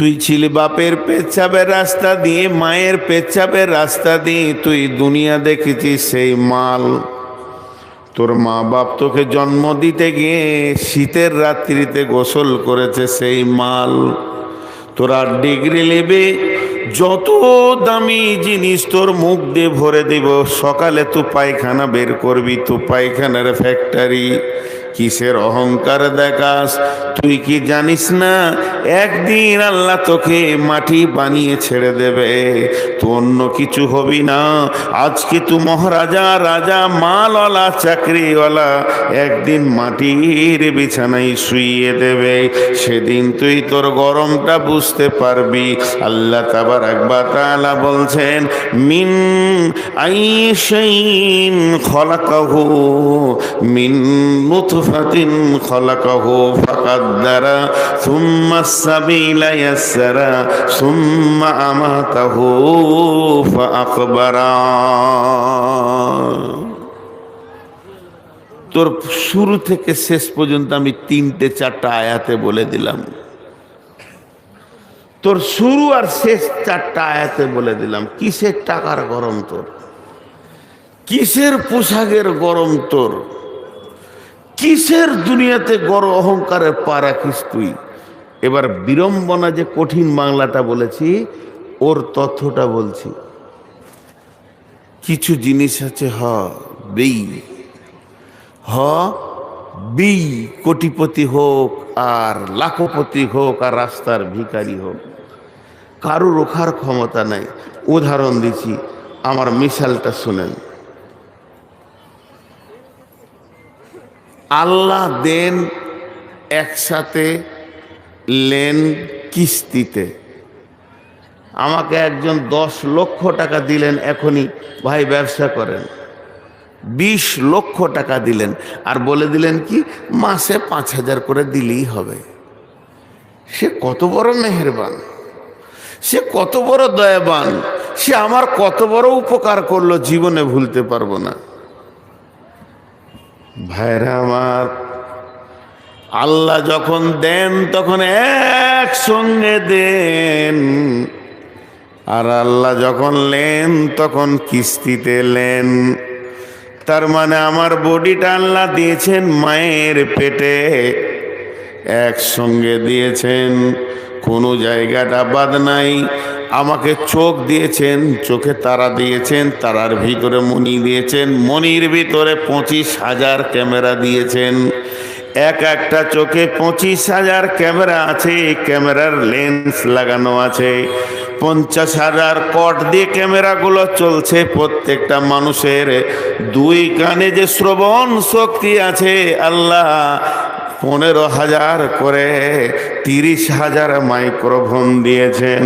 তুই ছিলি বাপের পেচ্ছাপের রাস্তা দিয়ে, মায়ের পেচ্ছাপের রাস্তা দিয়ে তুই দুনিয়া দেখেছিস সেই মাল। তোর মা বাপ তোকে জন্ম দিতে গিয়ে শীতের রাত্রিতে গোসল করেছে সেই মাল। তোরা ডিগ্রি নেবে, যত দামি জিনিস তোর মুখ দিয়ে ভরে দিব, সকালে তুই পায়খানা বের করবি, তুই পায়খানার ফ্যাক্টরি। কিসের অহংকার দেখাস? তুই কি জানিস না একদিন আল্লাহ তোকে মাটি বানিয়ে ছেড়ে দেবে, তো অন্য কিছু হবি না। আজকে তুই মহারাজা, রাজা, মালওয়ালা, চাকরিওয়ালা, একদিন মাটির বিছানায় শুইয়ে দেবে। সেদিন তুই তোর গরমটা বুঝতে পারবি। আল্লাহ তাবারাক ওয়া তাআলা বলছেন, মিন আইশাইন খলাকাহু মিন নুতফাতিন খলাকাহু ফাকাদ্দারা সুম্মা সাবিলা ইয়াসসারা সুম্মা আমাতাহু ফাআকবারা। তোর শুরু থেকে শেষ পর্যন্ত আমি 3-4টা আয়াতে বলে দিলাম। তোর শুরু আর শেষ 4টা আয়াতে বলে দিলাম। কিসের টাকার গরম তোর? কিসের পোশাকের গরম তোর? কিসের দুনিয়াতে গর্ব অহংকারের পা রাখিস তুই? এবার বিড়ম্বনা যে কঠিন বাংলাটা বলেছি, ওর তথ্যটা বলছি। কিছু জিনিস আছে বি কোটিপতি হোক আর লাখপতি হোক আর রাস্তার ভিখারি হোক, কারো রোখার ক্ষমতা নাই। উদাহরণ দিচ্ছি, আমার মিসালটা শুনেন। আল্লাহ দেন একসাথে, লেন কিস্তিতে। আমাকে একজন 10 লক্ষ টাকা দিলেন, এখনই ভাই ব্যবসা করেন। 20 লক্ষ টাকা দিলেন আর বলে দিলেন কি মাসে 5,000 করে দিলেই হবে। সে কত বড় মেহেরবান, সে কত বড় দয়াবান, সে আমার কত বড় উপকার করলো, জীবনে ভুলতে পারবো না। ভাইরা আমার, আল্লাহ যখন দেন তখন একসঙ্গে দেন, আর আল্লাহ যখন লেন তখন কিস্তিতে লেন। তার মানে আমার বডিটা আল্লাহ দিয়েছেন মায়ের পেটে, একসঙ্গে দিয়েছেন, কোনো জায়গাটা বাদ নাই। আমাকে চোখ দিয়েছেন, চোখে তারা দিয়েছেন, তারার ভিতরে মণি দিয়েছেন, মণির ভিতরে 25,000 ক্যামেরা দিয়েছেন। একটা চোখে 25,000 ক্যামেরা আছে, ক্যামেরার লেন্স লাগানো আছে। 50,000 কট দিয়ে ক্যামেরাগুলো চলছে। প্রত্যেকটা মানুষের 2 কানে যে শ্রবণ শক্তি আছে, আল্লাহ 15,000 করে 30,000 মাইক্রোফোন দিয়েছেন।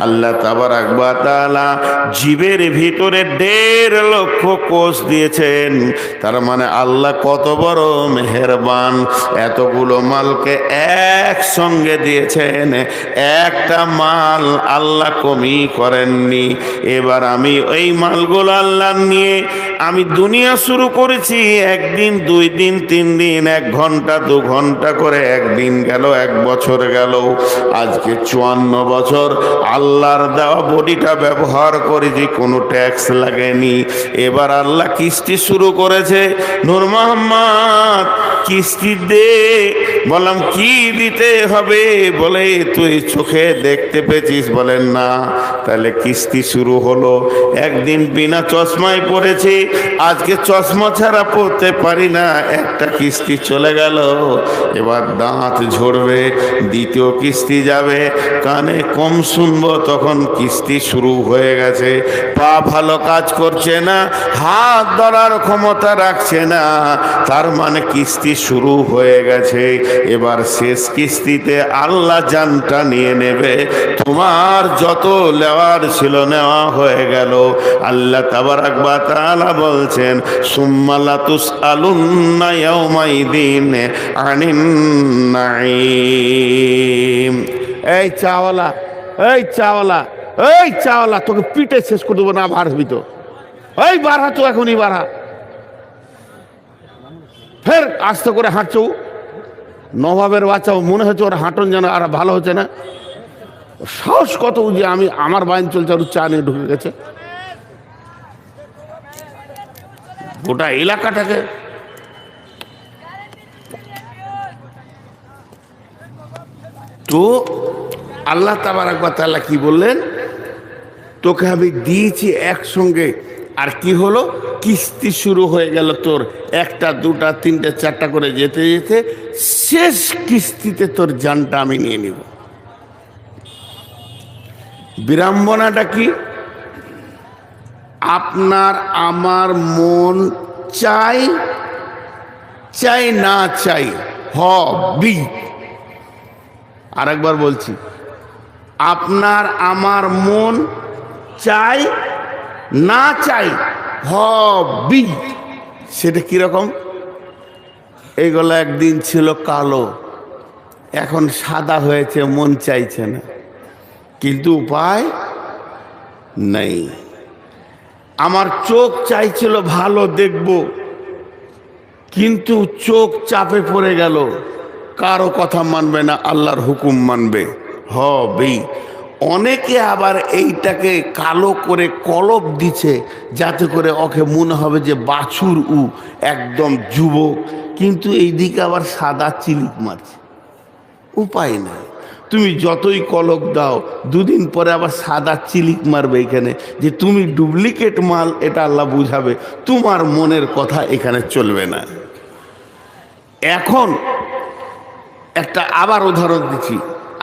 আল্লাহ তাবারাক ওয়া তাআলা জীবের ভিতরে 1.5 লক্ষ কোষ দিয়েছেন। তার মানে আল্লাহ কত বড় মেহেরবান, এতগুলো মালকে একসঙ্গে দিয়েছেন। একটা মাল আল্লাহ কমই করেননি। এবার আমি ওই মালগুলো আল্লাহ নিয়ে আমি দুনিয়া শুরু করেছি। 1 দিন, 2 দিন, 3 দিন, 1 ঘন্টা, 2 ঘন্টা করে 1 দিন গেল, 1 বছর গেল। আজকে 54 বছর আল্লাহর দেওয়া বডিটা ব্যবহার করেছি, কোনো ট্যাক্স লাগেনি। এবার আল্লাহ কিস্তি শুরু করেছে। নূর মোহাম্মদ কিস্তি দে। বললাম কি দিতে হবে? বলে তুই চোখে দেখতে পেয়েছিস? বলেন না। তাহলে কিস্তি শুরু হলো। একদিন বিনা চশমায় পড়েছি, আজকে চশমা ছাড়া পড়তে পারি না, একটা কিস্তি চলে গেল। এবার দাঁত ঝরবে, দ্বিতীয় কিস্তি যাবে। কানে কম শুনবো, তখন কিস্তি শুরু হয়ে গেছে। পা ভালো কাজ করছে না, হাত ধরার ক্ষমতা রাখছে না, তার মানে কিস্তি শুরু হয়ে গেছে। এবার শেষ কিস্তিতে আল্লাহ জানটা নিয়ে নেবে। তোমার যত নেওয়ার ছিল নেওয়া হয়ে গেল। আল্লাহ তাবারাক ওয়া তাআলা বলছেন, সুম্মা লাতুসআলুন্না ইয়াউমাইদিন আনিন নাঈম। এই চাওয়ালা, এই চাওয়ালা, এই চাওয়ালা, তোকে পিটে শেষ করে দেবো না। বার হবি তো, এই বার হা তো, এখনই বার হা। ফের আস্তে করে হাঁটছো। নবাবের বাচ্চা, মনে হচ্ছে ওর হাঁটন যেন আর ভালো হচ্ছে না। সাহস কত যে আমি আমার বাইন চলছে আর চা নিয়ে ঢুকে গেছে, গোটা এলাকাটাকে। তো আল্লাহ তাবারক ওয়া তাআলা কি বললেন, তোকে আমি দিয়েছি একসঙ্গে। আর কি হলো, কিস্তি শুরু হয়ে গেল তোর, একটা দুটা তিনটা চারটা করে যেতে যেতে শেষ কিস্তিতে তোর জানটা আমি নিয়ে নিব। বিড়ম্বনাটা কি, আপনার আমার মন চাই চাই না চাই হবি। আরেকবার বলছি, আপনার আমার মন চাই না চাই হবি। সেটা কিরকম, এইগুলো একদিন ছিল কালো, এখন সাদা হয়েছে, মন চাইছে না, কিন্তু উপায় নেই। আমার চোখ চাইছিল ভালো দেখব, কিন্তু চোখ চাপে পড়ে গেল, কারো কথা মানবে না, আল্লাহর হুকুম মানবে, হবেই। অনেকে আবার এইটাকে কালো করে কলপ দিছে, যাতে করে ওকে মনে হবে যে বাছুর একদম যুবক, কিন্তু এইদিকে আবার সাদা চিলিক মারছে। উপায় নাই, তুমি যতই কলক দাও দুদিন পরে আবার সাদা চিলিক মারবে এখানে, যে তুমি ডুপ্লিকেট মাল, এটা আল্লাহ বুঝাবে, তোমার মনের কথা এখানে চলবে না। এখন একটা আবার উদাহরণ দিচ্ছি,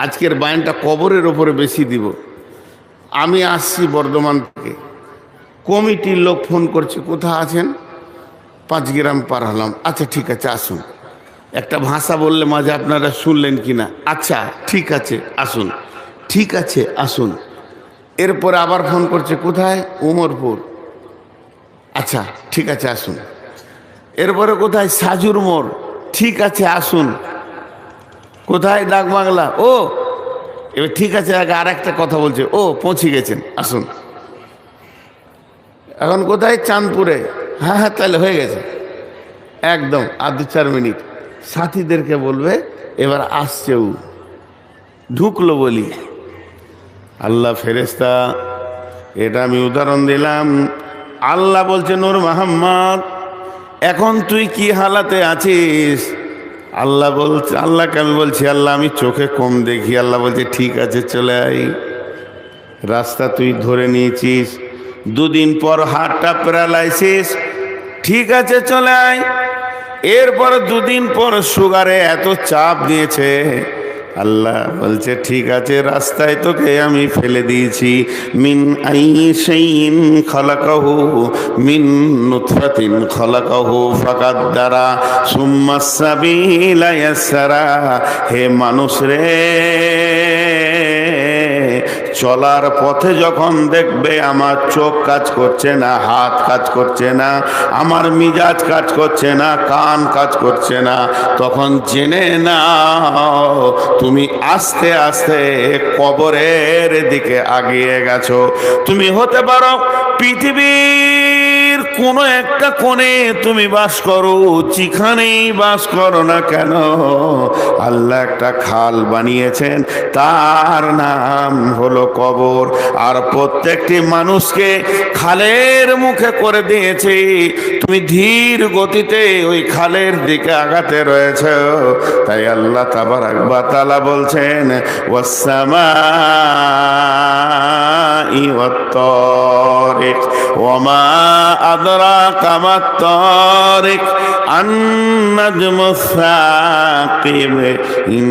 আজকের বায়ানটা কবরের ওপরে বেশি দিব। আমি আসছি বর্ধমান থেকে, কমিটির লোক ফোন করছে, কোথায় আছেন? 5 গ্রাম পার হলাম। আচ্ছা ঠিক আছে আসুন। একটা ভাষা বললে মাঝে আপনারা শুনলেন কিনা, আচ্ছা ঠিক আছে আসুন, ঠিক আছে আসুন। এরপরে আবার ফোন করছে, কোথায়? উমরপুর। আচ্ছা ঠিক আছে আসুন। এরপরে কোথায়? সাজুর মোড়। ঠিক আছে আসুন। কোথায়? ডাকবাংলা। ও এবার ঠিক আছে, আগে আর একটা কথা বলছে, ও পৌঁছে গেছেন, আসুন। এখন কোথায়? চাঁদপুরে। হ্যাঁ হ্যাঁ তাহলে হয়ে গেছে, একদম আর 2-4 মিনিট। সাথীদেরকে বলবে এবার আসছে, ও ঢুকলো বলি। আল্লাহ ফেরেশতা, এটা আমি উদাহরণ দিলাম। আল্লাহ বলছে, নূর মোহাম্মদ এখন তুই কি হালাতে আছিস? আল্লাহ বলছে, আল্লাহকে আমি বলছি, আল্লাহ আমি চোখে কম দেখি। আল্লাহ বলছে, ঠিক আছে চলে আয়। রাস্তা তুই ধরে নিয়েছিস, 2 দিন পর হার্টটা প্যারালাইসিস, ঠিক আছে চলে আয়। এরপর 2 দিন পর সুগারে এত চাপ দিয়েছে, আল্লাহ বলছে ঠিক আছে, রাস্তায় তোকে আমি ফেলে দিয়েছি। মিন আইশাইন খালাকাহু মিন নুতফাতিন খালাকাহু ফাকাদ্দারা সুম্মাস সাবিলা ইয়াসসারা। হে মানুষ রে, চলার পথে যখন দেখবে আমার চোখ কাজ করছে না, হাত কাজ করছে না, আমার মিজাজ কাজ করছে না, কান কাজ করছে না, তখন জেনে নাও তুমি আস্তে আস্তে কবরের দিকে আগিয়ে গেছো। তুমি হতে পারো পৃথিবীর কোনো একটা কোণে তুমি বাস করো, যেখানেই বাস করো না কেন, আল্লাহ একটা খাল বানিয়েছেন, তার নাম হলো কবর। আর প্রত্যেকটি মানুষকে খালের মুখে করে দিয়েছে, তুমি ধীর গতিতে ওই খালের দিকে আগাতে রয়েছে। তাই আল্লাহ তাবারক ওয়া তাআলা বলছেন, ওয়াস-সামাই ওয়াত-তারিক ওয়ামা আদরাকা মাত-তারিক আন-নাজমুস সাকিব ইন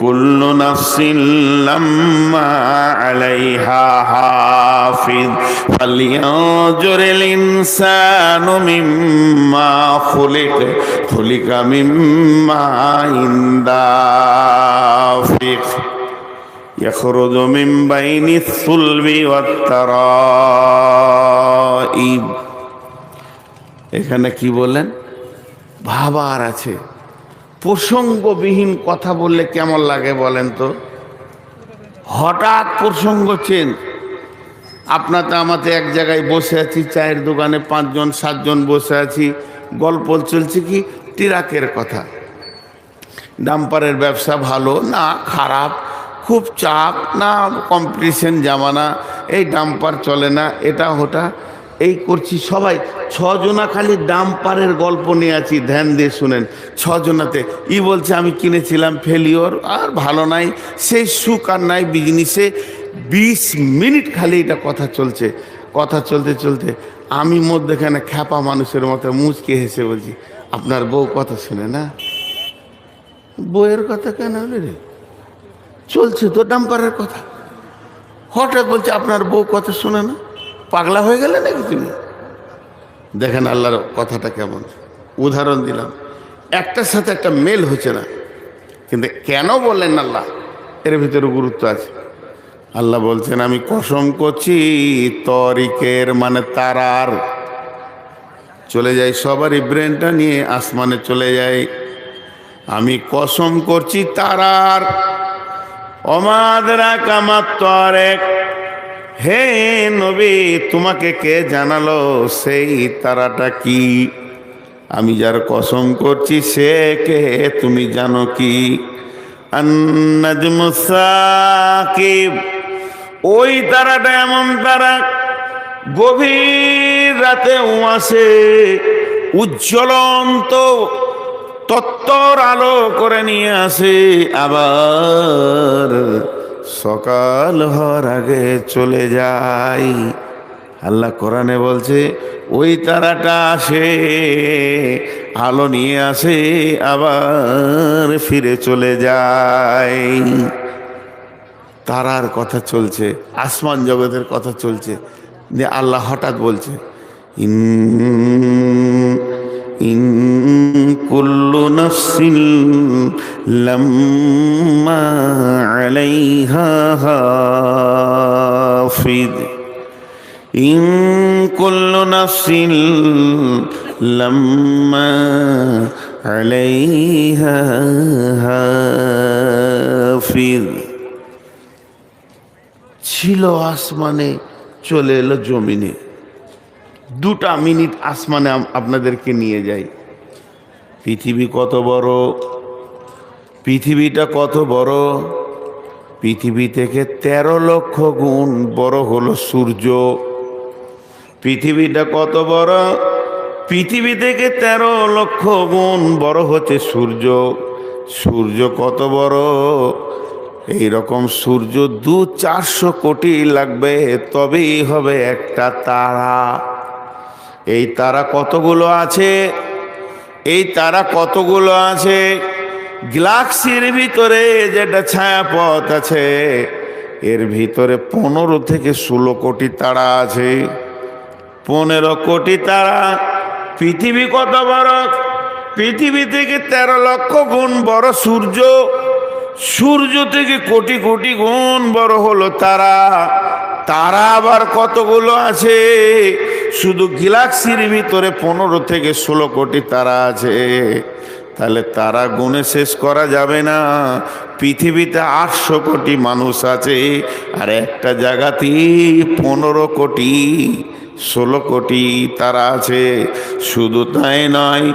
কুল্লু নাফসিন লাম্মা আলাইহা হাফিজ ফালইয়ানজুরিল ইনসানু মিম্মা খুলিকা মিম্মা দাফিক ইয়াখরুজু মিন বাইনিস সুলবি ওয়াত তারাইব। এখানে কি বললেন? ভাবার আছে। প্রসঙ্গবিহীন কথা বললে কেমন লাগে বলেন তো? হঠাৎ প্রসঙ্গ চেঞ্জ। আপনাতে আমাতে এক জায়গায় বসে আছি, চায়ের দোকানে 5জন 7জন বসে আছি, গল্প চলছে কি ট্রাকের কথা। ডাম্পারের ব্যবসা ভালো না খারাপ, খুব চাপ না, কম্পিটিশন জামানা, এই ডাম্পার চলে না, এটা ওটা এই করছি। সবাই ছজনা খালি ডাম্পারের গল্প নিয়ে আছি, ধ্যান দিয়ে শুনেন। ছজনাতে বলছে আমি কিনেছিলাম ফেলিওর, আর ভালো নাই, সেই সুখ আর নাই বিজনেসে। 20 মিনিট খালি এটা কথা চলছে। কথা চলতে চলতে আমি মধ্যেখানে খ্যাপা মানুষের মতো মুচকে হেসে বলছি, আপনার বউ কথা শুনে না? বউয়ের কথা কেন হলে রে? চলছে তো ডাম্পারের কথা। হঠাৎ বলছে আপনার বউ কথা শুনে না? পাগলা হয়ে গেলে নাকি তুমি? দেখেন আল্লাহর কথাটা কেমন। উদাহরণ দিলাম, একটার সাথে একটা মেল হচ্ছে না, কিন্তু কেন বললেন আল্লাহ, এর ভিতরে গুরুত্ব আছে। আল্লাহ বলছেন আমি কসম করছি তরিকের মানে তারার, চলে যাই সবারই ব্রেনটা নিয়ে আসমানে চলে যায়। আমি কসম করছি তারার। অমাদরা কামাত তরেক, হে নবী তোমাকে কে জানালো সেই তারাটা কি? আমি যার কসম করছি সে কে তুমি জানো কি? আন-নাজমুস সাকিব, ওই তারাটা এমন তারা গভীর রাতে আসে, উজ্জ্বলন্ত তত্ত্বর আলো করে নিয়ে আসে, আবার সকাল হওয়ার আগে চলে যায়। আল্লাহ কোরআনে বলছে ওই তারাটা আসে, আলো নিয়ে আসে, আবার ফিরে চলে যায়। তারার কথা চলছে, আসমান জগতের কথা চলছে, যে আল্লাহ হঠাৎ বলছে ইন ইন কুল্লু নাফসিন লাম্মা আলাইহা হাফিজ, ইন কুল্লু নাফসিন লাম্মা আলাইহা হাফিজ। ছিল আসমানে, চলে এলো জমিনে। 2টা মিনিট আসমানে আপনাদেরকে নিয়ে যাই। পৃথিবী কত বড়, পৃথিবীটা কত বড়। পৃথিবী থেকে 13 লক্ষ গুণ বড় হলো সূর্য। পৃথিবীটা কত বড়, পৃথিবী থেকে 13 লক্ষ গুণ বড় হচ্ছে সূর্য। সূর্য কত বড়, এইরকম সূর্য 200-400 কোটি লাগবে তবেই হবে একটা তারা। এই তারা কতগুলো আছে, এই তারা কতগুলো আছে? গ্যালাক্সির ভিতরে যেটা ছায়াপথ আছে, এর ভিতরে 15 থেকে 16 কোটি তারা আছে। 15 কোটি তারা। পৃথিবী কত বড়, পৃথিবী থেকে 13 লক্ষ গুণ বড় সূর্য। সূর্য থেকে কোটি কোটি গুণ বড় হলো তারা। তারা আবার কতগুলো আছে? শুধু গ্যালাক্সির ভিতরে 15 থেকে 16 কোটি তারা আছে। তাহলে তারা গুণে শেষ করা যাবে না। পৃথিবীতে 800 কোটি মানুষ আছে, আর একটা জায়গাতেই 15 কোটি 16 কোটি তারা আছে। শুধু তাই নয়,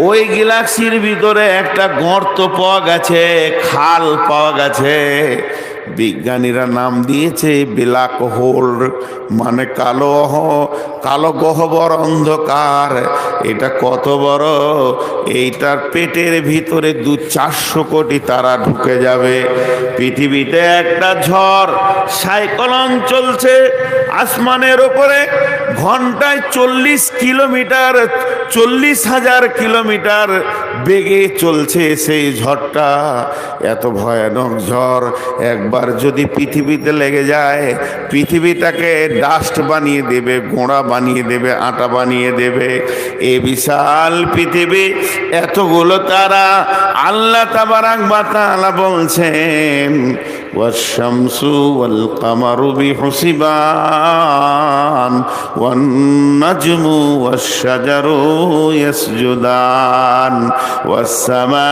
ওই গ্যালাক্সির ভিতরে একটা গর্ত পাওয়া গেছে, খাল পাওয়া গেছে। বিজ্ঞানীরা নাম দিয়েছে ব্ল্যাক হোল, মানে কালো গহ্বর অন্ধকার। এটা কত বড়, এইটার পেটের ভিতরে 200-400 কোটি তারা ঢুকে যাবে। পৃথিবীতে একটা ঝড় সাইক্লোন চলছে আসমানের উপরে, ঘন্টায় 40 কিলোমিটার, 40,000 কিলোমিটার বেগে চলছে সেই ঝড়টা। এত ভয়ানক ঝড় একবার যদি পৃথিবীতে লেগে যায়, পৃথিবীটাকে ডাস্ট বানিয়ে দেবে, গোড়া বানিয়ে দেবে, আটা বানিয়ে দেবে। এই বিশাল পৃথিবী, এতগুলো তারা। আল্লাহ তাবারাক ওয়া তাআলা বলছেন ওয়াশ-শামসু ওয়াল-কামারু বিহুসবান ওয়ান-নাজমু ওয়াশ-শাজারু ইয়াসজুদান ওয়াস-সামা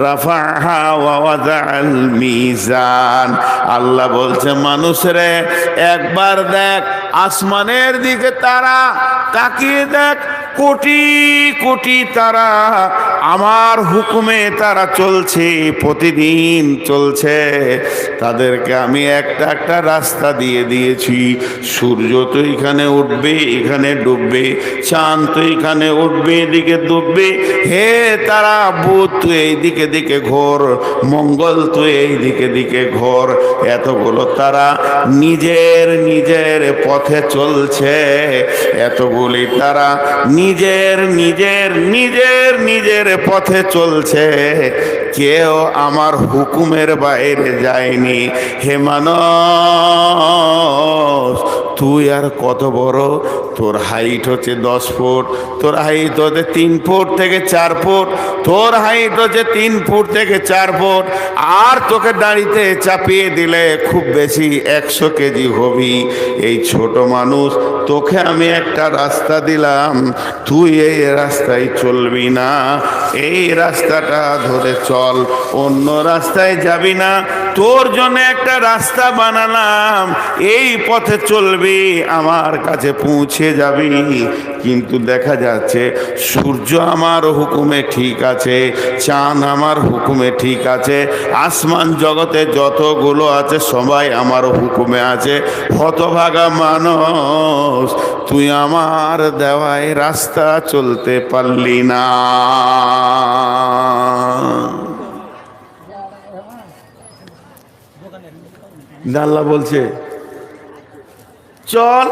রাফাহা ওয়া ওয়াদাআল মিজান। আল্লাহ বলছে মানুষরে একবার দেখ আসমানের দিকে, তারা তাকিয়ে দেখ, কোটি কোটি তারা আমার হুকুমে তারা চলছে, প্রতিদিন চলছে। তাদেরকে আমি একটা একটা রাস্তা দিয়ে দিয়েছি। সূর্য তো এখানে উঠবে, এখানে ডুববে, চাঁদ তো এখানে উঠবে, এদিকে ডুববে। হে তারা, বুধ তুই এইদিকে দিকে ঘোর, মঙ্গল তুই এইদিকে দিকে ঘোর। এতগুলো তারা নিজের নিজের পথে চলছে, এতগুলি তারা নিজের নিজের নিজের নিজের পথে চলছে। কেউ আমার হুকুমের বাইরে যায়নি। হে মানব, তুই আর কত বড়? তোর হাইট হচ্ছে 10 ফুট, তোর হাইট হচ্ছে 3 ফুট থেকে 4 ফুট, তোর হাইট হচ্ছে 3 ফুট থেকে 4 ফুট। আর তোকে দাঁড়িতে চাপিয়ে দিলে খুব বেশি 100 কেজি হবি। এই ছোট মানুষ, তোকে আমি একটা রাস্তা দিলাম, তুই এই রাস্তায় চলবি না, এই রাস্তাটা ধরে চল, অন্য রাস্তায় যাবি না। তোর জন্য একটা রাস্তা বানালাম, এই পথে চলবি, আমার কাছে পৌঁছে যাবি। কিন্তু দেখা যাচ্ছে সূর্য আমার হুকুমে ঠিক আছে, চাঁদ আমার হুকুমে ঠিক আছে, আসমান জগতে যতগুলো আছে সবাই আমার হুকুমে আছে। হতভাগা মানুষ, তুই আমার দেওয়ায় রাস্তা চলতে পারলি না। আল্লাহ বলছে চল,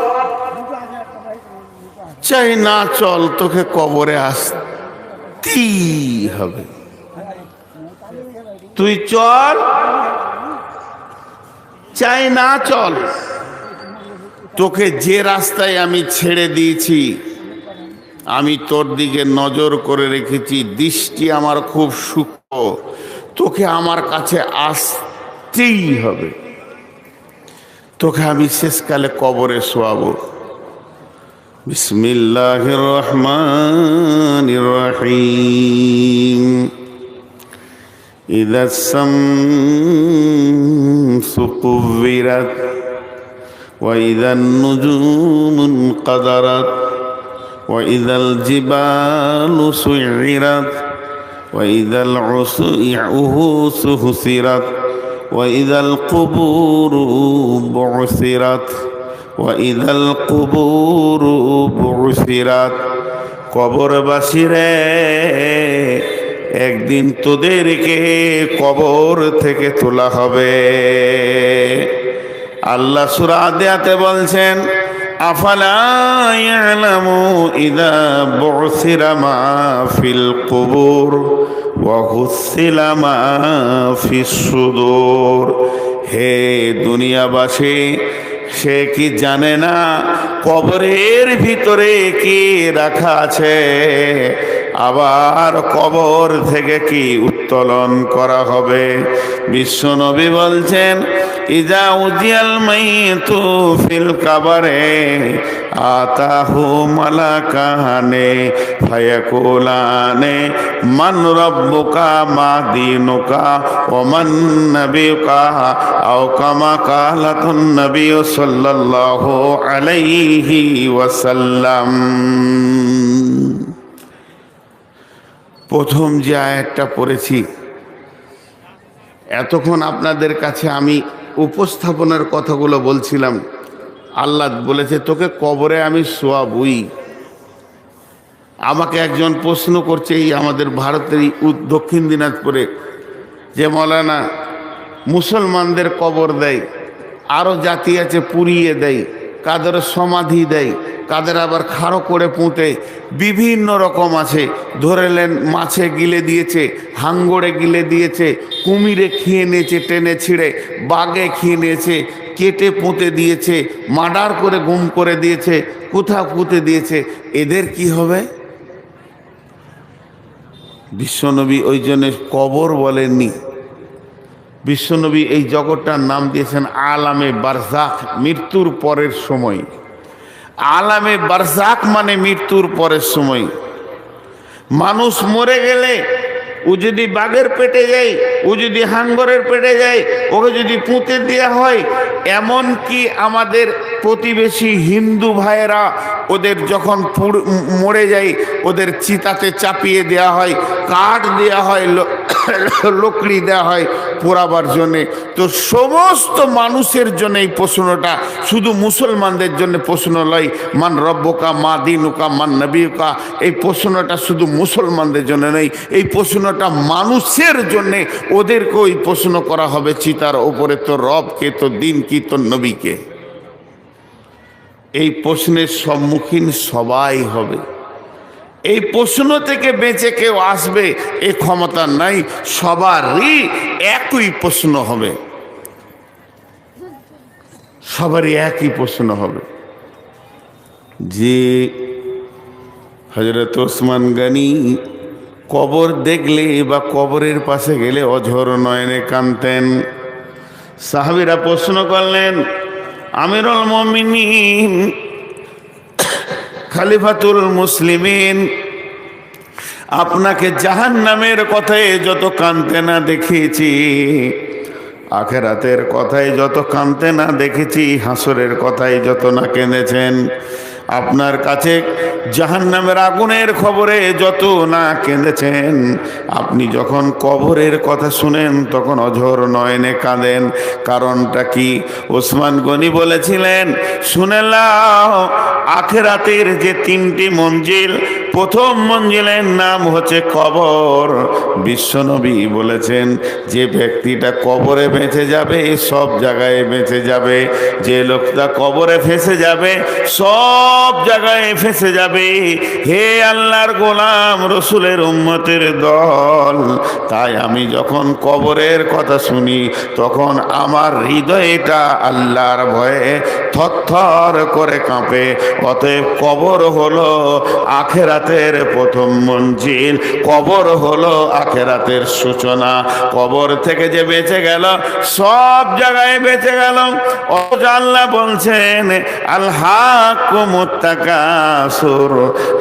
চাই না চল, তোকে কবরে আসতেই হবে। তুই চল, চাই না চল, তোকে যে রাস্তায় আমি ছেড়ে দিয়েছি, আমি তোর দিকে নজর করে রেখেছি, দৃষ্টি আমার খুব সূক্ষ্ম, তোকে আমার কাছে আসতেই হবে। তোকে আমি শেষকালে কবরে শোয়াবো। বিসমিল্লাহির রহমানির রহিম। ইযাস শামসু কুব্বিরাত ওয়া ইযান নুজুমু ইনকাদারাত ওয়া ইযাল জিবালু সুইরাত ওয়া ইযাল উসু হুসিরাত ওয়া ইযাল কুবুরু বু'সিরাত ওয়া ইযাল কুবুরু বু'সিরাত। কবরবাসীরে, একদিন তোদেরকে কবর থেকে তোলা হবে। আল্লাহ সূরা আদিয়াতে বলছেন, আফালা ইয়ালামু ইযা বু'সিরা মা ফিল কুবুর ওয়া হুসিলা মা ফিস সুদূর। হে দুনিয়াবাসী, সে কি জানে না কবরের ভিতরে কি রাখা আছে? আবার কবর থেকে কি উত্তোলন করা হবে? বিশ্বনবী বলছেন, ইজা উজিয়াল মাইতু ফিল কাবারে আতাহু মালাকানে ফায়াকুলানে মান রাব্বুকা মা দীনুকা ওয়া মান নাবিয়ুকা আও কামা কালাতুন নবী সাল্লাল্লাহু আলাইহি ওয়াসাল্লাম। প্রথম যে আয়াতটা পড়েছি, এতক্ষণ আপনাদের কাছে আমি উপস্থাপনার কথাগুলো বলছিলাম। আল্লাহ বলেছে তোকে কবরে আমি শোয়াবই। আমাকে একজন প্রশ্ন করছে, এই আমাদের ভারতের দক্ষিণ দিনাজপুরে, যে মৌলানা মুসলমানদের কবর দেয়, আরও জাতি আছে পুড়িয়ে দেয়, কাদের সমাধি দেয়, কাদের আবার খাড়ো করে পুঁতে, বিভিন্ন রকম আছে। ধরেলেন মাছে গিলে দিয়েছে, হাঙ্গড়ে গিলে দিয়েছে, কুমিরে খেয়ে নিয়েছে টেনে ছিঁড়ে, বাঘে খেয়ে নিয়েছে, কেটে পুঁতে দিয়েছে, মার্ডার করে গুম করে দিয়েছে, কোথাও পুঁতে দিয়েছে। এদের কি হবে? বিশ্বনবী ওই জন্য কবর বলেননি। বিশ্বনবী এই জগৎটার নাম দিয়েছেন আলামে বারজাখ, মৃত্যুর পরের সময়। আলামে বারজাখ মানে মৃত্যুর পরের সময়। মানুষ মরে গেলে ও যদি বাঘের পেটে যায়, ও যদি হাঙ্গরের পেটে যায়, ওকে যদি পুঁতে দেওয়া হয়, এমন কি আমাদের প্রতিবেশী হিন্দু ভাইয়েরা ওদের যখন মরে যায় ওদের চিতাতে চাপিয়ে দেওয়া হয়, কাঠ দেওয়া হয়, লকড়ি দেওয়া হয় পোড়াবার জন্যে। তো সমস্ত মানুষের জন্য এই প্রশ্নটা, শুধু মুসলমানদের জন্য প্রশ্ন নয়। মান রব্বকা মা দিনুকা মান নবীকা, এই প্রশ্নটা শুধু মুসলমানদের জন্য নেই, এই প্রশ্নটা মানুষের জন্যে। ওদেরকেও এই প্রশ্ন করা হবে চিতার ওপরে, তো রবকে, তো দিন কি, তো নবীকে। এই প্রশ্নের সম্মুখীন সবাই হবে। এই প্রশ্ন থেকে বেঁচে কেউ আসবে এ ক্ষমতা নাই, সবারই একই প্রশ্ন হবে, সবারই একই প্রশ্ন হবে যে হযরত ওসমান গনি কবর দেখলে বা কবরের পাশে গেলে অঝর নয়নে কাঁদতেন। সাহাবীরা প্রশ্ন করলেন, আমিরুল মুমিনিন, খলিফাতুল মুসলিমিন, আপনাকে জাহান্নামের কথায় যত কাঁদতে না দেখেছি, আখিরাতের কথায় যত কাঁদতে না দেখেছি, হাসরের কথায় যত না কেঁদেছেন, আপনার কাছে জাহান্নামের আগুনের খবরে যত না কেঁদেছেন, আপনি যখন কবরের কথা শুনেন তখন অঝর নয়নে কাঁদেন। কারণটা কি? ওসমান গনি বলেছিলেন, শুনে নাও, আখিরাতের যে 3টি মঞ্জিল, প্রথম মঞ্জিলের নাম হচ্ছে কবর। বিশ্বনবী বলেছেন, যে ব্যক্তিটা কবরে বেঁচে যাবে সব জায়গায় বেঁচে যাবে, যে লোকটা কবরে ফেঁসে যাবে সব জায়গায় ফেঁসে যাবে। হে আল্লাহর গোলাম, রসুলের উম্মতের দল, তাই আমি যখন কবরের কথা শুনি তখন আমার হৃদয়টা আল্লাহর ভয়ে থরথর করে কাঁপে। অতএব কবর হলো আখিরাতের প্রথম মঞ্জিল, কবর হলো আখিরাতের সূচনা। কবর থেকে যে বেঁচে গেল সব জায়গায় বেঁচে গেল। অথচ আল্লাহ বলছেন, আলহাকুমুত তাকাসুর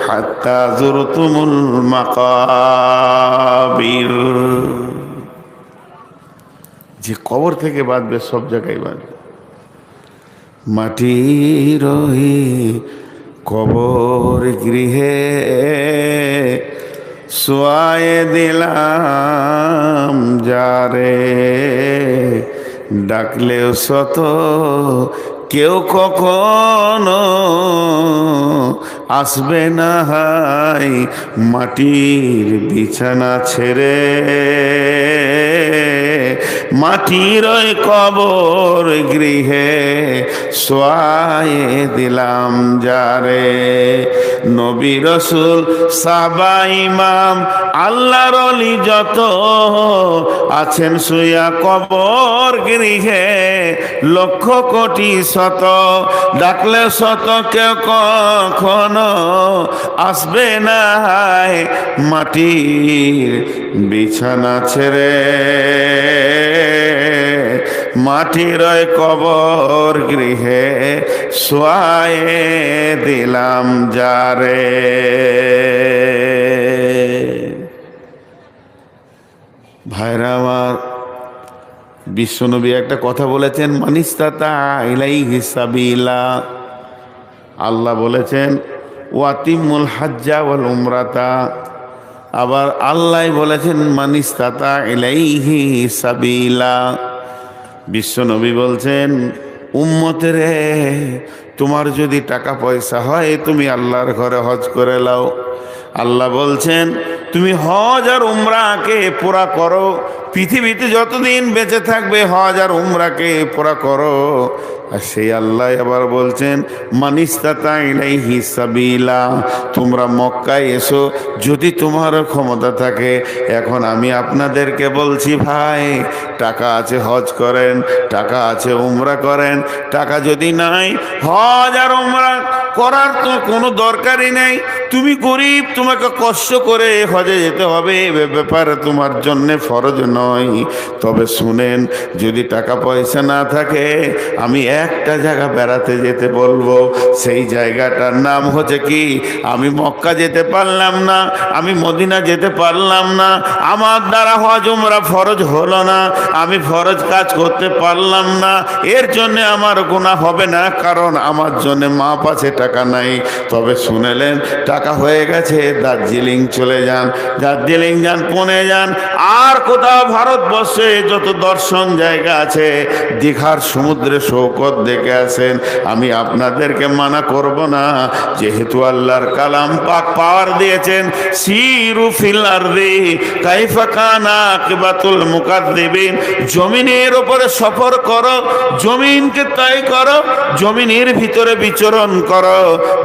হাত্তা যুরতুমুল মাকাবির, যে কবর থেকে বাঁচবে সব জায়গায় বাঁচবে। মাটির কবর গৃহে শোয়ায়ে দিলাম যারে, ডাকলেও শত কেউ কখনো আসবে না হাই মাটির বিছানা ছেড়ে, মাটির ওই কবর গৃহে শোয়ায়ে দিলাম যারে। নবী রাসূল সাহাবা ইমাম আল্লাহর ওলি যত আছেন শুয়া কবর গৃহে, লক্ষ কোটি শত, ডাকলে শত কেউ কখনো আসবে না মাটির বিছানা ছেড়ে, মাটির ওই কবর গৃহে শোয়ায়ে দিলাম যারে। ভাইরা আমার, বিশ্বনবী একটা কথা বলেছেন, মানিস্তাতা ইলাইহি সাবিলা। আল্লাহ বলেছেন ওয়াতিমুল হাজ্জা ওয়াল উমরাতা। আবার আল্লাহ বলেছেন মানিস্তাতা ইলাইহি সাবিলা। বিশ্বনবী বলছেন, উম্মতেরে, তোমার যদি টাকা পয়সা হয় তুমি আল্লাহর ঘরে হজ করে লাও। আল্লাহ বলছেন, তুমি হজ আর উমরাকে পুরা করো, পৃথিবীতে যতদিন বেঁচে থাকবে হজ আর উমরাকে পুরা করো। আর সেই আল্লাহ আবার বলছেন, মানিস্তাতা ইলাইহি সাবিলা, তোমরা মক্কায় এসো যদি তোমার ক্ষমতা থাকে। এখন আমি আপনাদেরকে বলছি, ভাই, টাকা আছে হজ করেন, টাকা আছে উমরা করেন, টাকা যদি নাই হজ আর উমরা করার তো কোনো দরকারই নেই। তুমি গরিব, তোমাকে কষ্ট করে হজে যেতে হবে, এ ব্যাপারে তোমার জন্যে ফরজ নয়। নয়। তবে শুনেন, যদি টাকা পয়সা না থাকে, আমি একটা জায়গা বেড়াতে যেতে বলবো। সেই জায়গাটার নাম হচ্ছে কি, আমি মক্কা যেতে পারলাম না, আমি মদিনা যেতে পারলাম না, আমার দ্বারা হজ উমরা ফরজ হলো না, আমি ফরজ কাজ করতে পারলাম না, এর জন্য আমার গুনাহ হবে না, কারণ আমার জন্য মাপ আছে, টাকা নাই। তবে শুনেলেন, টাকা হয়ে গেছে, দার্জিলিং চলে যান, দার্জিলিং যান, পুনে যান, আর কোথাও ভারতবর্ষে যত দর্শন জায়গা আছে, দীঘার সমুদ্রে সৈকত দেখে আসেন। আমি আপনাদেরকে মানা করব না, যেহেতু আল্লাহর কালাম পাক পাওয়ার দিয়েছেন, সিরু ফিল আরদি কাইফা কানা আকিবাতুল মুকাদ্দিবিন, জমিনের উপরে সফর করো, জমিনকে তাই করো, জমিনের ভিতরে বিচরণ করো,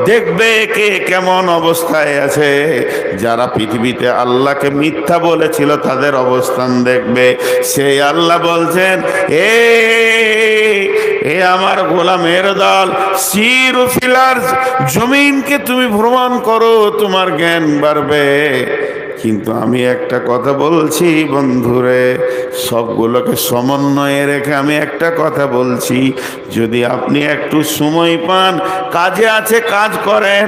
দেখবে কে কেমন অবস্থায় আছে। যারা পৃথিবীতে আল্লাহকে মিথ্যা বলেছিল তাদের অবস্থান দেখবে। সেই আল্লাহ বলছেন, এ আমার গোলামের দল, সিরু ফিল আরদ, জমিনকে তুমি ভ্রমণ করো, তোমার জ্ঞান বাড়বে। কিন্তু আমি একটা কথা বলছি বন্ধুরে, সবগুলোকে সমন্বয়ে রেখে আমি একটা কথা বলছি, যদি আপনি একটু সময় পান, কাজে আছে কাজ করেন,